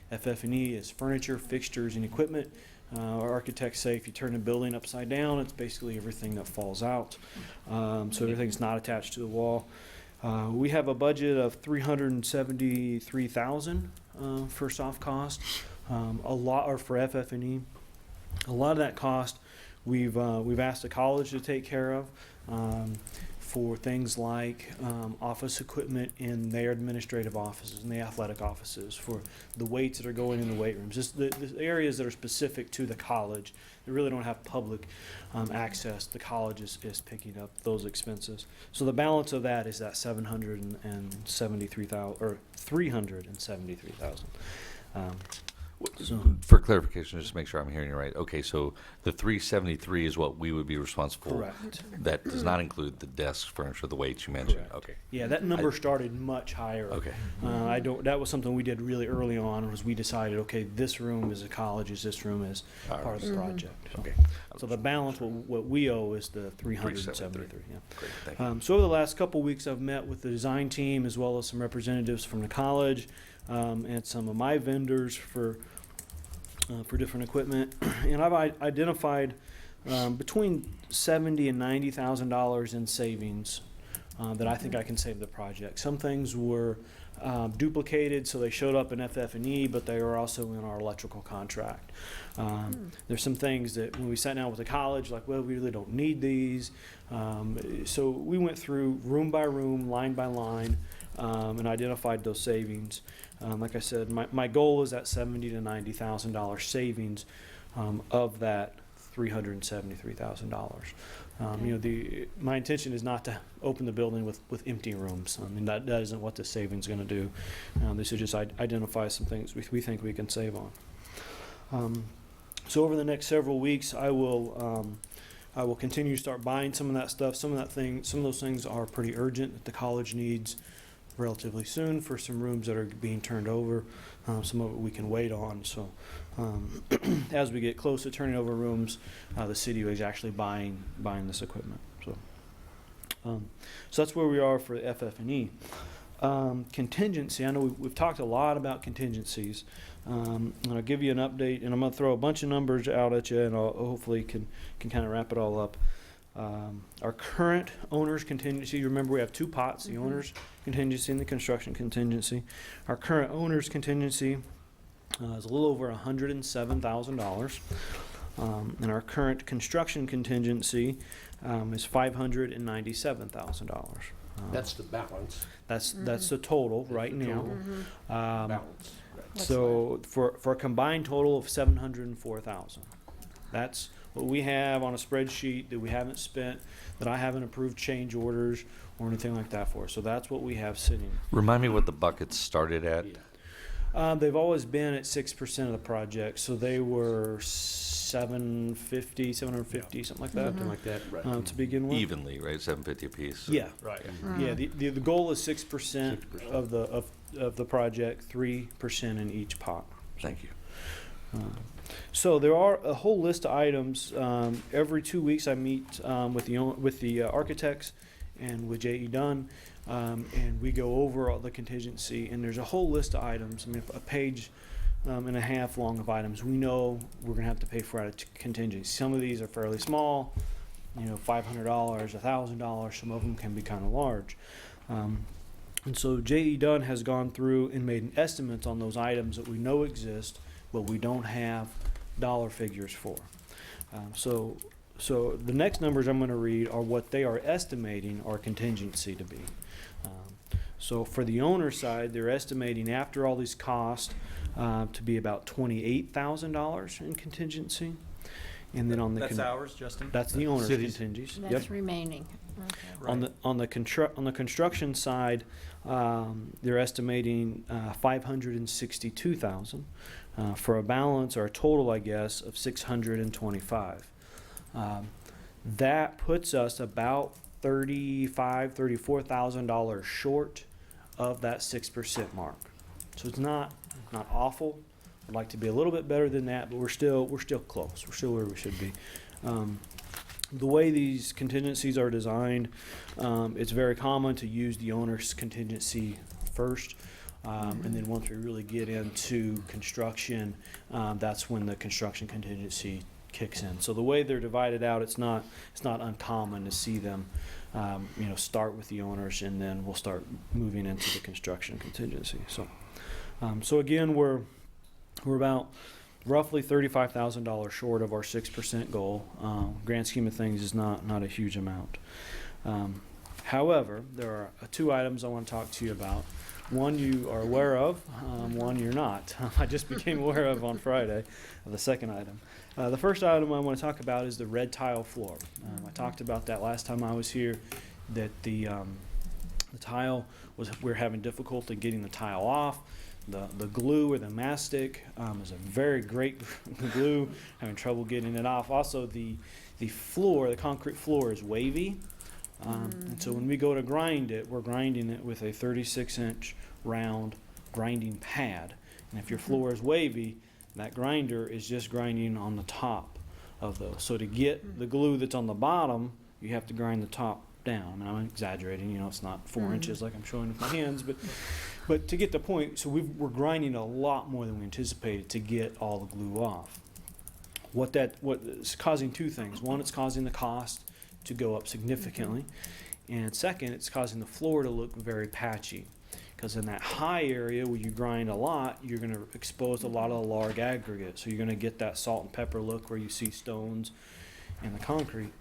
FF&E is furniture, fixtures, and equipment. Our architects say if you turn a building upside down, it's basically everything that falls out. So everything's not attached to the wall. We have a budget of $373,000 for soft cost. For FF&E. A lot of that cost we've asked the college to take care of. For things like office equipment in their administrative offices and the athletic offices, for the weights that are going in the weight rooms, just the areas that are specific to the college that really don't have public access. The college is picking up those expenses. So the balance of that is that $773,000 or $373,000. For clarification, just to make sure I'm hearing you right. Okay, so the 373 is what we would be responsible for. Correct. That does not include the desk furniture, the weights you mentioned. Correct. Okay. Yeah, that number started much higher. Okay. That was something we did really early on. Was we decided, okay, this room is a college, this room is part of the project. So, Okay. So the balance, what we owe, is the 373. Yeah. Great. Thank you. So over the last couple weeks, I've met with the design team as well as some representatives from the college and some of my vendors for different equipment, and I've identified between $70,000 and $90,000 in savings that I think I can save the project. Some things were duplicated, so they showed up in FF&E, but they are also in our electrical contract. There's some things that when we sat down with the college, like, well, we really don't need these. So we went through room by room, line by line, and identified those savings. Like I said, my goal is that $70,000 to $90,000 savings of that $373,000. My intention is not to open the building with empty rooms. I mean, that isn't what the savings is going to do. This is just identify some things we think we can save on. So over the next several weeks, I will continue to start buying some of that stuff. Some of those things are pretty urgent that the college needs relatively soon for some rooms that are being turned over. Some of it we can wait on. So as we get close to turning over rooms, the city is actually buying this equipment. So that's where we are for FF&E. Contingency. I know we've talked a lot about contingencies. And I'll give you an update, and I'm going to throw a bunch of numbers out at you, and I'll hopefully can kind of wrap it all up. Our current owner's contingency, remember we have two pots, the owner's contingency and the construction contingency. Our current owner's contingency is a little over $107,000. And our current construction contingency is $597,000. That's the balance. That's the total right the now. total. Balance. So for a combined total of $704,000. That's what we have on a spreadsheet that we haven't spent, that I haven't approved change orders or anything like that for. So that's what we have sitting. Remind me what the buckets started at. They've always been at 6% of the project, so they were 750, something like that. Something like that, right. To begin with. Evenly, right? 750 apiece. Yeah. Right. Yeah. The goal is 6% of the project, 3% in each pot. Thank you. So there are a whole list of items. Every 2 weeks I meet with the architects and with J.E. Dunn, and we go over all the contingency. And there's a whole list of items. I mean, a page and a half long of items we know we're going to have to pay for out of contingency. Some of these are fairly small, $500, $1,000. Some of them can be kind of large. And so J.E. Dunn has gone through and made an estimate on those items that we know exist, but we don't have dollar figures for. So the next numbers I'm going to read are what they are estimating our contingency to be. So for the owner side, they're estimating after all these costs to be about $28,000 in contingency. And then on the That's ours, Justin? that's the owner's Cities. contingency. That's remaining. Okay. On the construction side, they're estimating $562,000 for a balance or a total, I guess, of $625,000. That puts us about $34,000 short of that 6% mark. So it's not awful. I'd like to be a little bit better than that, but we're still close. We're still where we should be. The way these contingencies are designed, it's very common to use the owner's contingency first, and then once we really get into construction, that's when the construction contingency kicks in. So the way they're divided out, it's not uncommon to see them, start with the owners, and then we'll start moving into the construction contingency. So again, we're about roughly $35,000 short of our 6% goal. Grand scheme of things is not a huge amount. However, there are two items I want to talk to you about. One you are aware of, one you're not. I just became aware of on Friday, the second item. The first item I want to talk about is the red tile floor. I talked about that last time I was here, that the tile we're having difficulty getting the tile off. The glue or the mastic is a very great glue, having trouble getting it off. Also, the floor, the concrete floor is wavy. And so when we go to grind it, we're grinding it with a 36-inch round grinding pad. And if your floor is wavy, that grinder is just grinding on the top of those. So to get the glue that's on the bottom, you have to grind the top down. I mean, I'm exaggerating, it's not 4 inches like I'm showing with my hands, but to get the point, so we're grinding a lot more than we anticipated to get all the glue off. What is causing two things. One, it's causing the cost to go up significantly. And second, it's causing the floor to look very patchy. because in that high area where you grind a lot, you're going to expose a lot of the large aggregate. So you're going to get that salt and pepper look where you see stones in the concrete.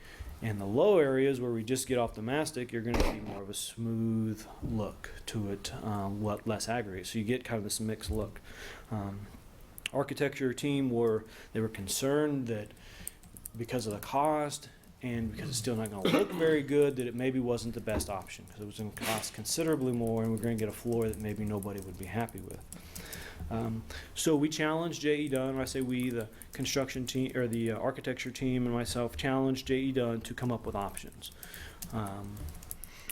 In the low areas where we just get off the mastic, you're going to see more of a smooth look to it, less aggregate. So you get kind of this mixed look. Architecture team were concerned that because of the cost and because it's still not going to look very good, that it maybe wasn't the best option because it was going to cost considerably more, and we're going to get a floor that maybe nobody would be happy with. So we challenged J.E. Dunn. When I say we, the construction team or the architecture team and myself challenged J.E. Dunn to come up with options.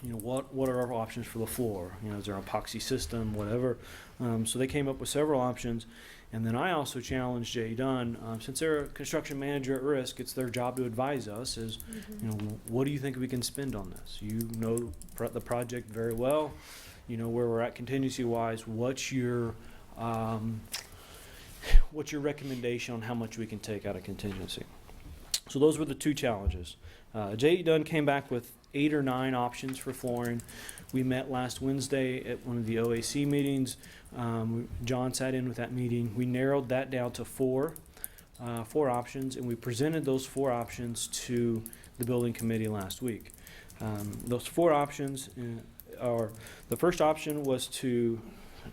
What are our options for the floor? Is there an epoxy system, whatever? So they came up with several options. And then I also challenged J.E. Dunn, since they're a construction manager at risk, it's their job to advise us is, what do you think we can spend on this? You know the project very well. You know where we're at contingency-wise. What's your recommendation on how much we can take out of contingency? So those were the two challenges. J.E. Dunn came back with 8 or 9 options for flooring. We met last Wednesday at one of the OAC meetings. John sat in with that meeting. We narrowed that down to 4 options, and we presented those 4 options to the building committee last week. Those 4 options are, the first option was to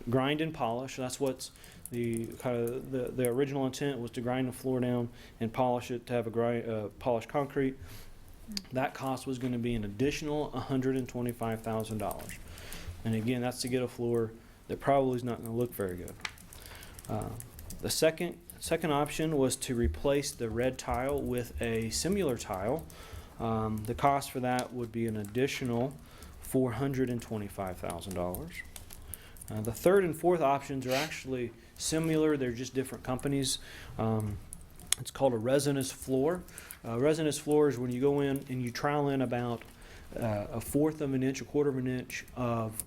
grind and polish. That's what's the original intent was to grind the floor down and polish it to have a polished concrete. That cost was going to be an additional $125,000. And again, that's to get a floor that probably is not going to look very good. The second option was to replace the red tile with a similar tile. The cost for that would be an additional $425,000. The third and fourth options are actually similar. They're just different companies. It's called a resinous floor. Resinous floor is when you go in and you trowel in about a 1/4 of an inch, 1/4 of an inch of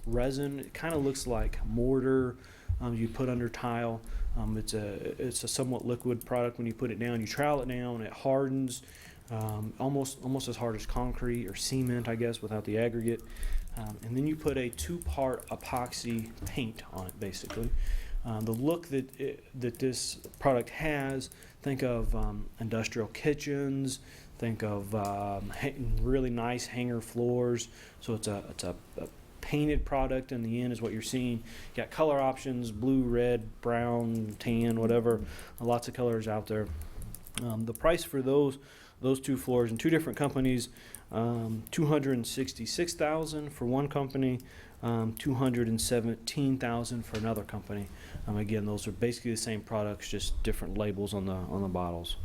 resin. It kind of looks like mortar you put under tile. It's a somewhat liquid product. When you put it down, you trowel it down, it hardens almost as hard as concrete or cement, I guess, without the aggregate. And then you put a 2-part epoxy paint on it, basically. The look that this product has, think of industrial kitchens, think of really nice hanger floors. So it's a painted product in the end is what you're seeing. You got color options, blue, red, brown, tan, whatever, lots of colors out there. The price for those 2 floors in 2 different companies, $266,000 for one company, $217,000 for another company. Again, those are basically the same products, just different labels on the bottles.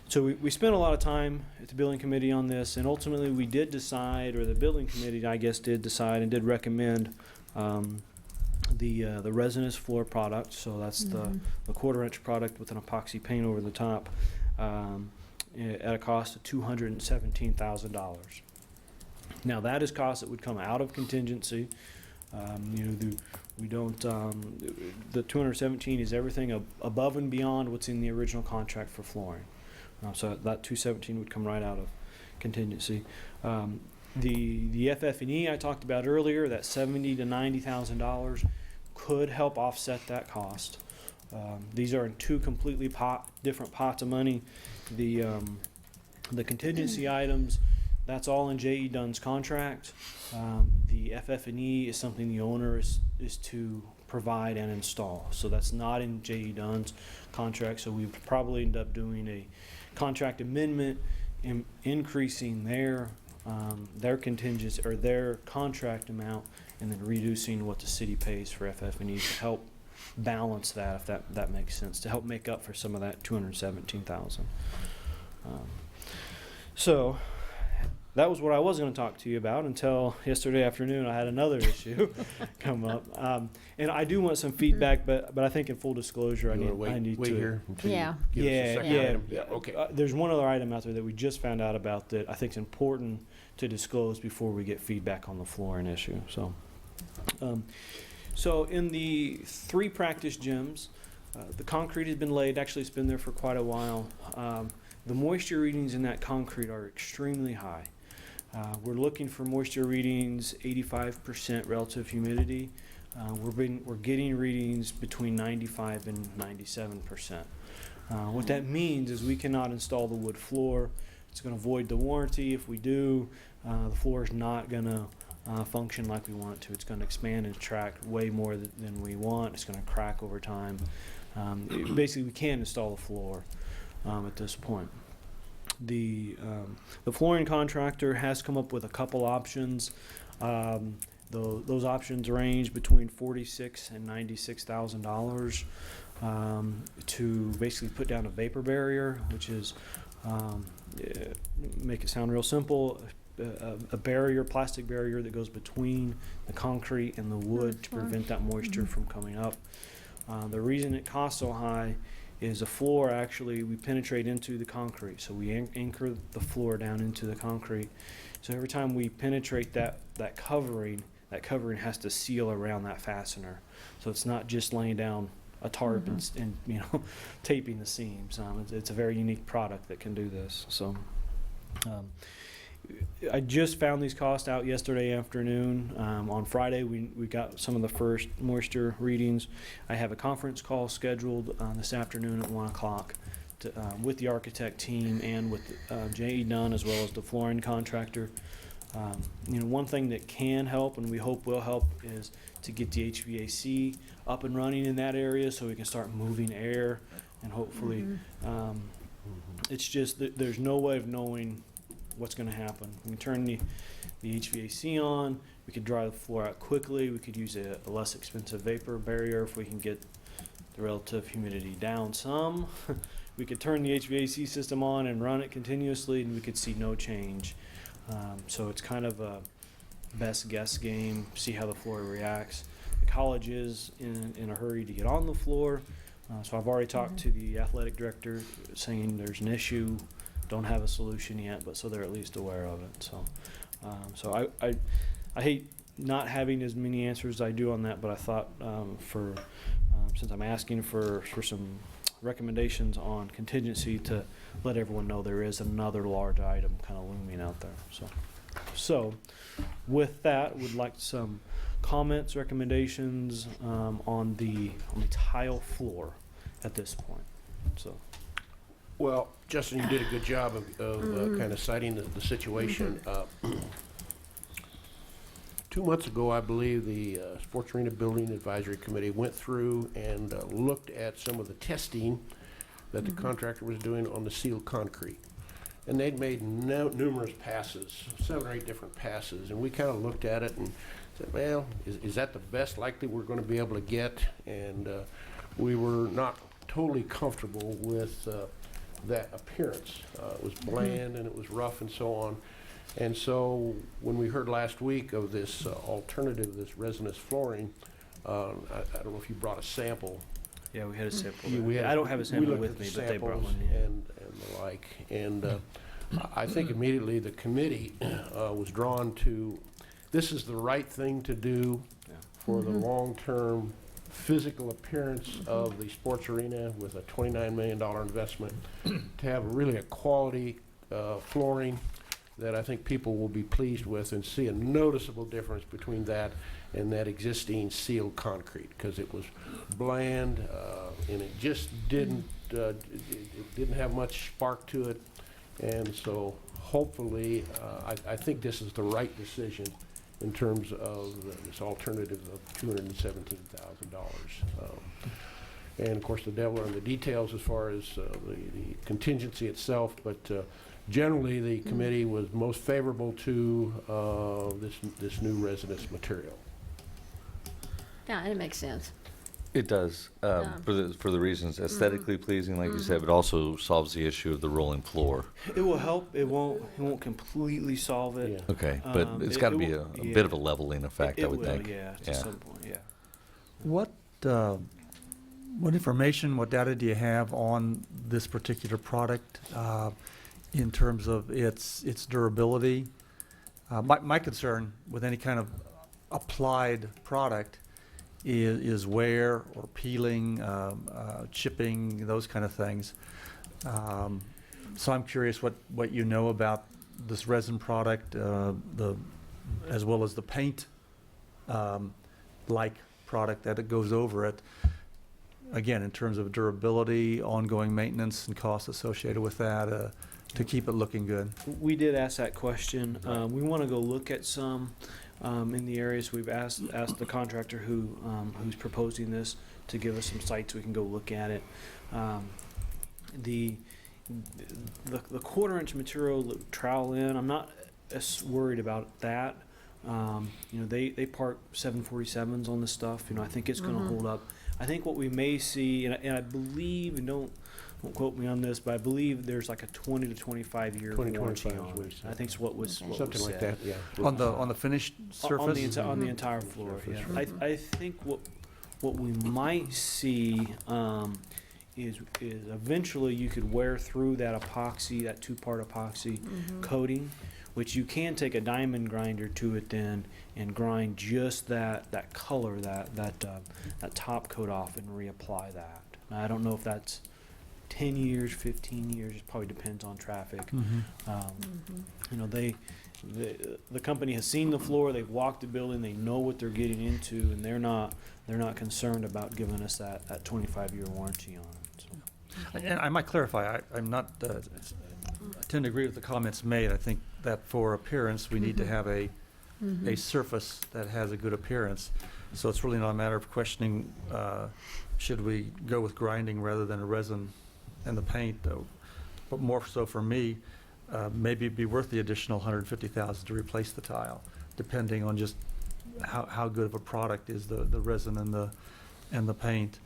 So we spent a lot of time at the building committee on this, and ultimately we did decide, or the building committee, I guess, did decide and did recommend the resinous floor product. So that's the 1/4 inch product with an epoxy paint over the top at a cost of $217,000. Now that is cost that would come out of contingency. We don't. The 217 is everything above and beyond what's in the original contract for flooring. So that 217 would come right out of contingency. The FF&E I talked about earlier, that $70,000 to $90,000, could help offset that cost. These are in 2 completely different pots of money. The contingency items, that's all in J.E. Dunn's contract. The FF&E is something the owner is to provide and install. So that's not in J.E. Dunn's contract. So we would probably end up doing a contract amendment, increasing their contingency or their contract amount, and then reducing what the city pays for FF&E to help balance that, if that makes sense, to help make up for some of that $217,000. So that was what I was going to talk to you about until yesterday afternoon. I had another issue come up, and I do want some feedback, but I think in full disclosure, I need to here until Yeah. you give us a second item. Yeah. Okay. There's one other item out there that we just found out about that I think is important to disclose before we get feedback on the flooring issue. So in the 3 practice gyms, the concrete has been laid. Actually, it's been there for quite a while. The moisture readings in that concrete are extremely high. We're looking for moisture readings 85% relative humidity. We're getting readings between 95 and 97%. What that means is we cannot install the wood floor. It's going to void the warranty. If we do, the floor is not going to function like we want it to. It's going to expand and contract way more than we want. It's going to crack over time. Basically, we can't install the floor at this point. The flooring contractor has come up with a couple options. Those options range between $46,000 and $96,000 to basically put down a vapor barrier, which is, make it sound real simple, a barrier, plastic barrier that goes between the concrete and the wood to prevent that moisture from coming up. The reason it costs so high is the floor, actually, we penetrate into the concrete. So we anchor the floor down into the concrete. So every time we penetrate that covering has to seal around that fastener. So it's not just laying down a tarp and taping the seams. It's a very unique product that can do this. So I just found these costs out yesterday afternoon. On Friday, we got some of the first moisture readings. I have a conference call scheduled this afternoon at 1 o'clock with the architect team and with J.E. Dunn as well as the flooring contractor. One thing that can help and we hope will help is to get the HVAC up and running in that area so we can start moving air and hopefully it's just that there's no way of knowing what's going to happen. We can turn the HVAC on, we could dry the floor out quickly, we could use a less expensive vapor barrier if we can get the relative humidity down some. We could turn the HVAC system on and run it continuously and we could see no change. So it's kind of a best guess game, see how the floor reacts. The college is in a hurry to get on the floor, so I've already talked to the athletic director saying there's an issue, don't have a solution yet, but so they're at least aware of it. So I hate not having as many answers as I do on that, but I thought since I'm asking for some recommendations on contingency to let everyone know there is another large item kind of looming out there. So with that, would like some comments, recommendations on the tile floor at this point. So. Well, Justin, you did a good job of kind of citing the situation. 2 months ago, I believe the Sports Arena Building Advisory Committee went through and looked at some of the testing that the contractor was doing on the sealed concrete. And they'd made numerous passes, 7 or 8 different passes, and we kind of looked at it and said, well, is that the best likely we're going to be able to get? And we were not totally comfortable with that appearance. It was bland and it was rough and so on. And so when we heard last week of this alternative, this resinous flooring, I don't know if you brought a sample. Yeah, we had a sample. I don't have a sample with me, but they brought one. Yeah. And the like. And I think immediately the committee was drawn to, this is the right thing to do for the long-term physical appearance of the sports arena with a $29 million investment, to have really a quality flooring that I think people will be pleased with and see a noticeable difference between that and that existing sealed concrete, because it was bland and it just didn't have much spark to it. And so hopefully I think this is the right decision in terms of this alternative of $217,000. And of course the devil are in the details as far as the contingency itself, but generally the committee was most favorable to this new resinous material. Yeah, it makes sense. It does, for the reasons aesthetically pleasing, like you said, but also solves the issue of the rolling floor. It will help. It won't completely solve it. Yeah. Okay, but it's got to be a bit of a leveling effect, I would think. Yeah, to some point, yeah. What information, what data do you have on this particular product in terms of its durability? My concern with any kind of applied product is wear or peeling, chipping, those kind of things. So I'm curious what you know about this resin product, as well as the paint like product that it goes over it. Again, in terms of durability, ongoing maintenance, and costs associated with that, to keep it looking good. We did ask that question. We want to go look at some in the areas. We've asked the contractor who's proposing this to give us some sites we can go look at it. The 1/4-inch material trowel in, I'm not as worried about that. They park 747s on this stuff. I think it's going to hold up. I think what we may see, and I believe, and don't quote me on this, but I believe there's like a 20 to 25 year 20, warranty 25 on is what it. he said. I think it's what was Something like said. that, yeah. On the finished surface? On the entire floor, Surface, yeah. I think what we might see is eventually you could wear through that epoxy, that 2-part epoxy coating, which you can take a diamond grinder to it then and grind just that color, that top coat off and reapply that. Now, I don't know if that's 10 years, 15 years. It probably depends on traffic. The company has seen the floor. They've walked the building. They know what they're getting into, and they're not concerned about giving us that 25-year warranty on it. So. And I might clarify, I'm not, I tend to agree with the comments made. I think that for appearance, we need to have a surface that has a good appearance. So it's really not a matter of questioning, should we go with grinding rather than a resin and the paint, though. But more so for me, maybe it'd be worth the additional $150,000 to replace the tile, depending on just how good of a product is the resin and the paint.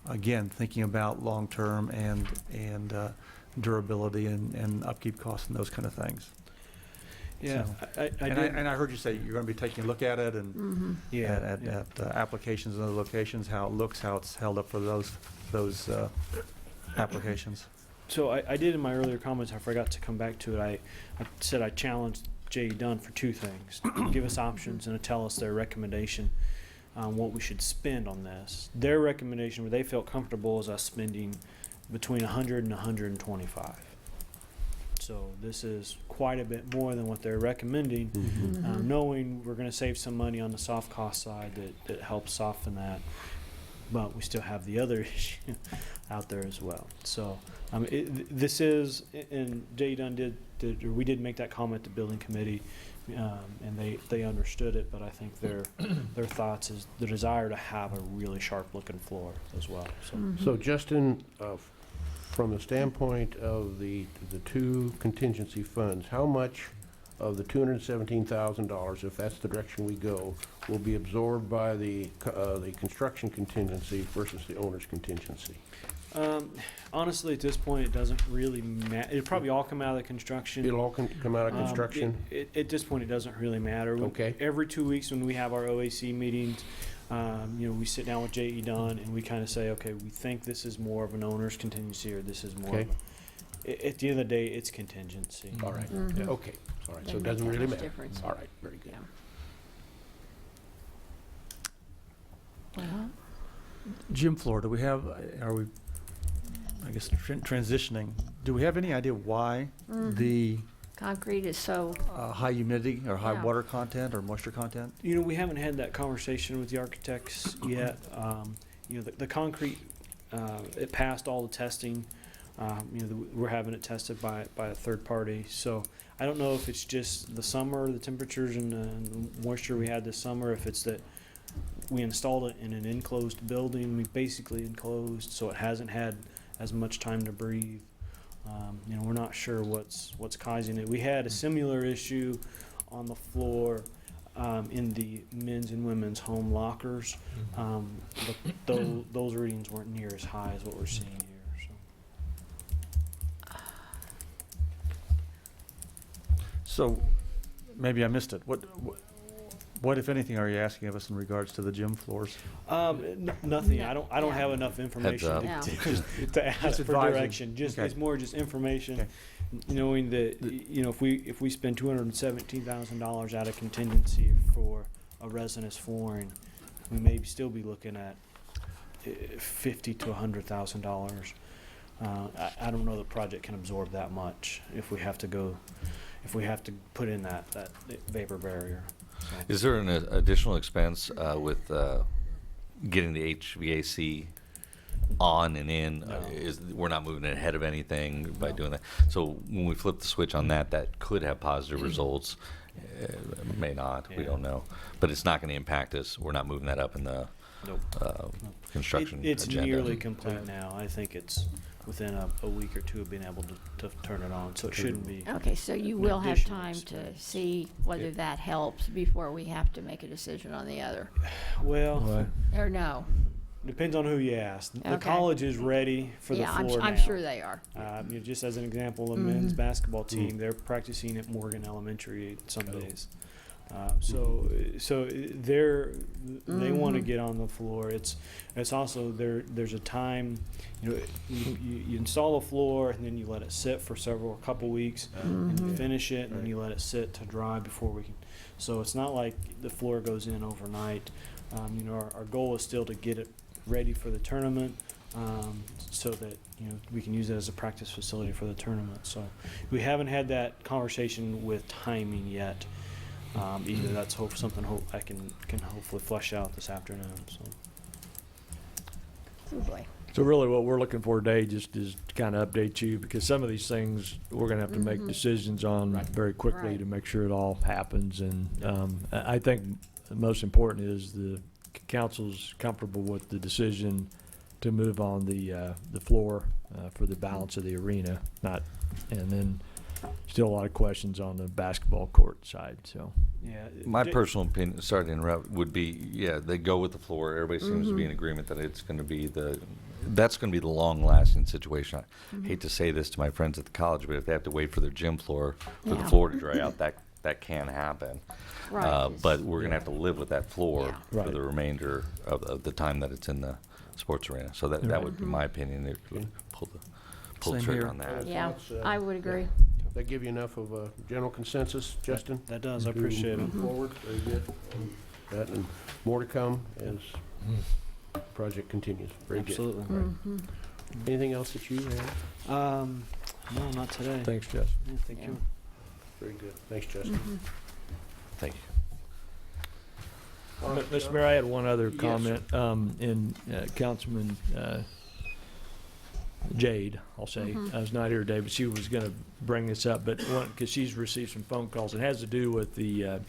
Again, thinking about long-term and durability and upkeep costs and those kind of things. Yeah, So, and I heard you say you're going to be taking a look at it and at applications in other locations, how it looks, how it's held up for those applications. So I did in my earlier comments, I forgot to come back to it. I said I challenged J.E. Dunn for 2 things. Give us options and to tell us their recommendation on what we should spend on this. Their recommendation, where they felt comfortable, is us spending between 100 and 125. So this is quite a bit more than what they're recommending, knowing we're going to save some money on the soft cost side that helps soften that. But we still have the other issue out there as well. So this is, and J.E. Dunn we did make that comment to building committee, and they understood it. But I think their thoughts is the desire to have a really sharp looking floor as well. So Justin, from the standpoint of the 2 contingency funds, how much of the $217,000, if that's the direction we go, will be absorbed by the construction contingency versus the owner's contingency? Honestly, at this point, it doesn't really matter. It'll probably all come out of the construction. It'll all come out of construction? At this point, it doesn't really matter. Okay. Every 2 weeks when we have our OAC meetings, we sit down with J.E. Dunn and we kind of say, okay, we think this is more of an owner's contingency, or this is more Okay. of at the end of the day, it's contingency. All right. Mhm. Okay. All right. So it Doesn't doesn't make that really much matter. difference. All right. Very good. Gym floor, do we have, are we, I guess, transitioning, do we have any idea why the Concrete is so, high humidity or high Yeah. water content or moisture content? We haven't had that conversation with the architects yet. The concrete, it passed all the testing. We're having it tested by a third party. So I don't know if it's just the summer, the temperatures and the moisture we had this summer, if it's that we installed it in an enclosed building. We basically enclosed, so it hasn't had as much time to breathe. We're not sure what's causing it. We had a similar issue on the floor in the men's and women's home lockers, but those readings weren't near as high as what we're seeing here. So maybe I missed it. What, if anything, are you asking of us in regards to the gym floors? Nothing. I don't have enough information up. to ask Just for advising. direction. Okay. It's more just information, Okay. knowing that if we spend $217,000 out of contingency for a resinous flooring, we may still be looking at $50,000 to $100,000 I don't know the project can absorb that much if we have to put in that vapor barrier. So. Is there an additional expense with getting the HVAC on and in? No. We're not moving ahead of anything by doing that. So when we flip the switch on that, that could have positive results. May not. We don't know. But it's not going to impact us. We're not moving that up in the Nope. construction It's agenda. nearly complete now. I think it's within a week or two of being able to turn it on, so it shouldn't be. Okay, so you an will have additional time to expense. see whether that helps before we have to make a decision on the other, Well, or no? depends on who you ask. The Okay. college is ready for the Yeah, floor I'm now. sure they are. Just as an example, the men's basketball team, they're practicing at Morgan Elementary some days. They want to get on the floor. It's also there's a time, you install the floor and then you let it sit for a couple weeks and you finish it and then you let it sit to dry before we can. So it's not like the floor goes in overnight. Our goal is still to get it ready for the tournament, so that we can use it as a practice facility for the tournament. So we haven't had that conversation with timing yet. Either that's something I can hopefully flesh out this afternoon. So. Oh, boy. So really what we're looking for today just is to kind of update you, because some of these things we're going to have to make decisions on very quickly Right. to make sure it all happens. And I think the most important is the council's comfortable with the decision to move on the floor for the balance of the arena, and then still a lot of questions on the basketball court side. So Yeah. My personal opinion, sorry to interrupt, would be, they go with the floor. Everybody seems to be in agreement that it's going to be that's going to be the long-lasting situation. I hate to say this to my friends at the college, but if they have to wait for their gym floor for the Yeah. floor to dry out, that can happen. Right. But we're going to have to live with that floor Yeah. for Right. the remainder of the time that it's in the sports arena. So that would be my opinion. If you pull the Same trigger here. on that. Yeah, I would agree. That give you enough of a general consensus, Justin? That does. I appreciate it. Move forward, very good. That and more to come as the project continues. Very good. Absolutely. Anything else that you have? No, not today. thanks, Jess. Yeah, thank you. Very good. Thanks, Justin. Thank you. Mr. Mayor, I had one other Yes. comment. In Councilman Jade, I'll say, I was not here today, but she was going to bring this up, but because she's received some phone calls. It has to do with the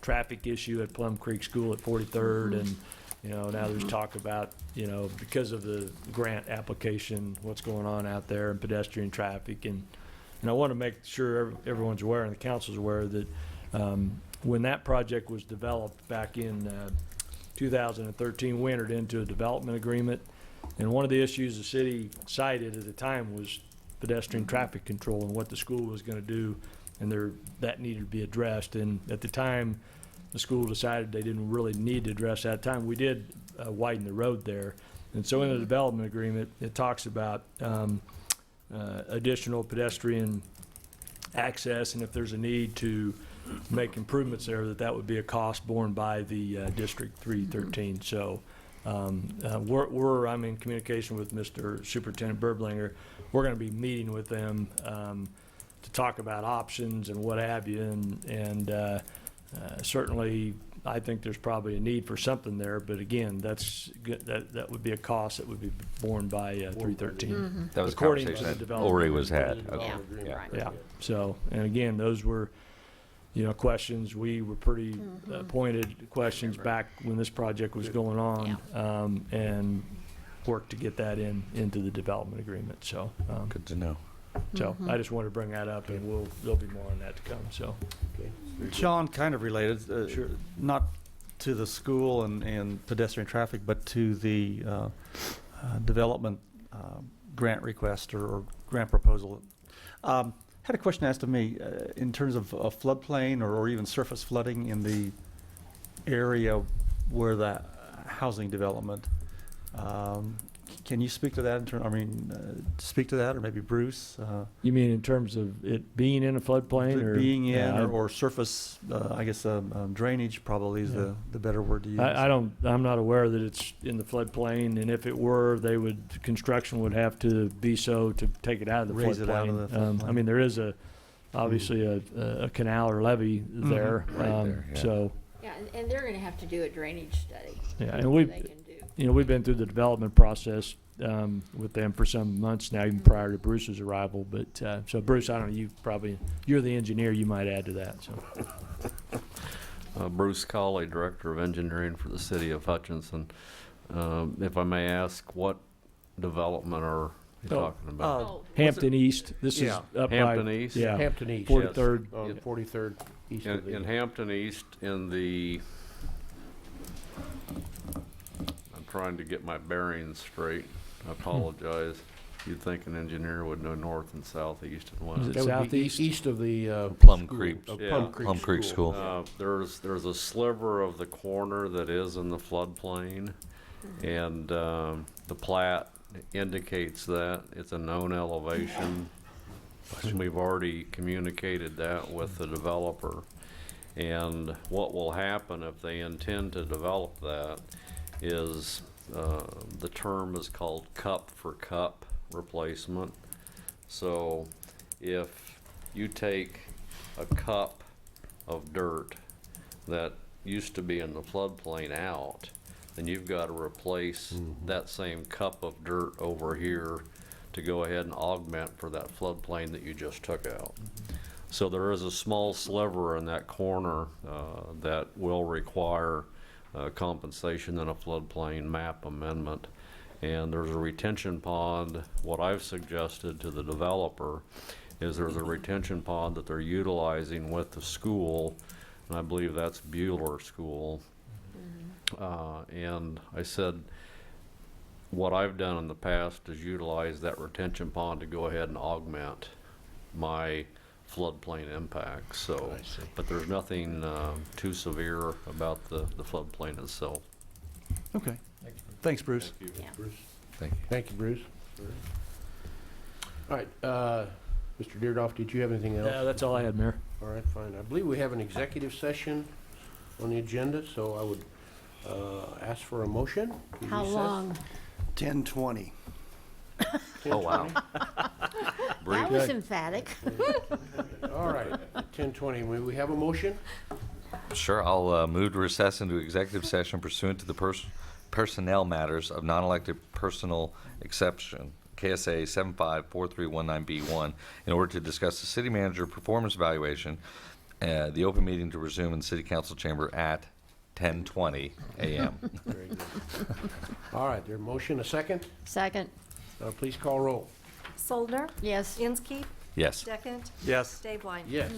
traffic issue at Plum Creek School at 43rd, and now there's talk about because of the grant application, what's going on out there and pedestrian traffic, and I want to make sure everyone's aware and the council's aware that when that project was developed back in 2013, we entered into a development agreement. And one of the issues the city cited at the time was pedestrian traffic control and what the school was going to do, and that needed to be addressed. And at the time, the school decided they didn't really need to address that. At the time, we did widen the road there. And so in the development agreement, it talks about additional pedestrian access, and if there's a need to make improvements there, that would be a cost borne by the District 313. So I'm in communication with Mr. Superintendent Berblinger. We're going to be meeting with them to talk about options and what have you, and certainly I think there's probably a need for something there, but again, that would be a cost that would be borne by 313. That was a According to conversation the that development already was had. agreement. Okay. Yeah, Yeah. right. Yeah, so, and again, those were, questions, we were pretty pointed questions back when this project was going on, and worked to get that into the development agreement, so. Good to know. So I just wanted to bring that up, and there'll be more on that to come, so. John, kind of related, Sure. not to the school and pedestrian traffic, but to the development grant request or grant proposal. Had a question asked of me in terms of floodplain or even surface flooding in the area where the housing development. Can you speak to that speak to that, or maybe Bruce? You mean in terms of it being in a floodplain or? Being in, Yeah, or surface, I guess drainage probably is Yeah. the better word to use. I'm not aware that it's in the floodplain, and if it were, construction would have to be so to take it out of the Raise it out of the floodplain. I floodplain. mean, there is obviously a canal or levee there. Right there, yeah. So, Yeah, and they're gonna have to do a drainage study. yeah, and before they can do. we've been through the development process with them for some months now, even prior to Bruce's arrival. But so, Bruce, I don't know. You're the engineer. You might add to that. So, Bruce Colley, Director of Engineering for the City of Hutchinson. If I may ask, what development are you talking about? Oh, Hampton East. This Yeah, is up Hampton by East? Yeah, Hampton East. 43rd. On 43rd east of the. In Hampton East, in the, I'm trying to get my bearings straight. I apologize. You'd think an engineer would know north and south, east and Is west. it That would be southeast? east of the Plum school, Creek. of Yeah. Plum Creek School. There's a sliver of the corner that is in the floodplain, and the plat indicates that. It's a known elevation. We've already communicated that with the developer. And what will happen if they intend to develop that is, the term is called cup for cup replacement. So if you take a cup of dirt that used to be in the floodplain out, then you've got to replace that same cup of dirt over here to go ahead and augment for that floodplain that you just took out. So there is a small sliver in that corner that will require compensation in a floodplain map amendment. And there's a retention pond. What I've suggested to the developer is there's a retention pond that they're utilizing with the school, and I believe that's Bueller School. And I said, what I've done in the past is utilize that retention pond to go ahead and augment my floodplain impacts. So, I see. but there's nothing too severe about the floodplain itself. Okay. Thanks, Bruce. Yeah. Bruce. Thank you. Thank you, Bruce. All right, Mr. Deerdoff, did you have anything else? Yeah, that's all I had, Mayor. All right, fine. I believe we have an executive session on the agenda, so I would ask for a motion. to How recess. long? 10:20. Oh, wow. That was emphatic. All right, 10:20. May we have a motion? Sure, I'll move to recess into executive session pursuant to the personnel matters of non-elected personal exception, KSA 754319B1, in order to discuss the city manager performance evaluation, the open meeting to resume in the city council chamber at 10:20 a.m. Very good. All right, there's a motion, a second. Second, Please call roll. Soldner? yes. Inskeep? Yes. Deckent? Yes. Dave Wine? Yes.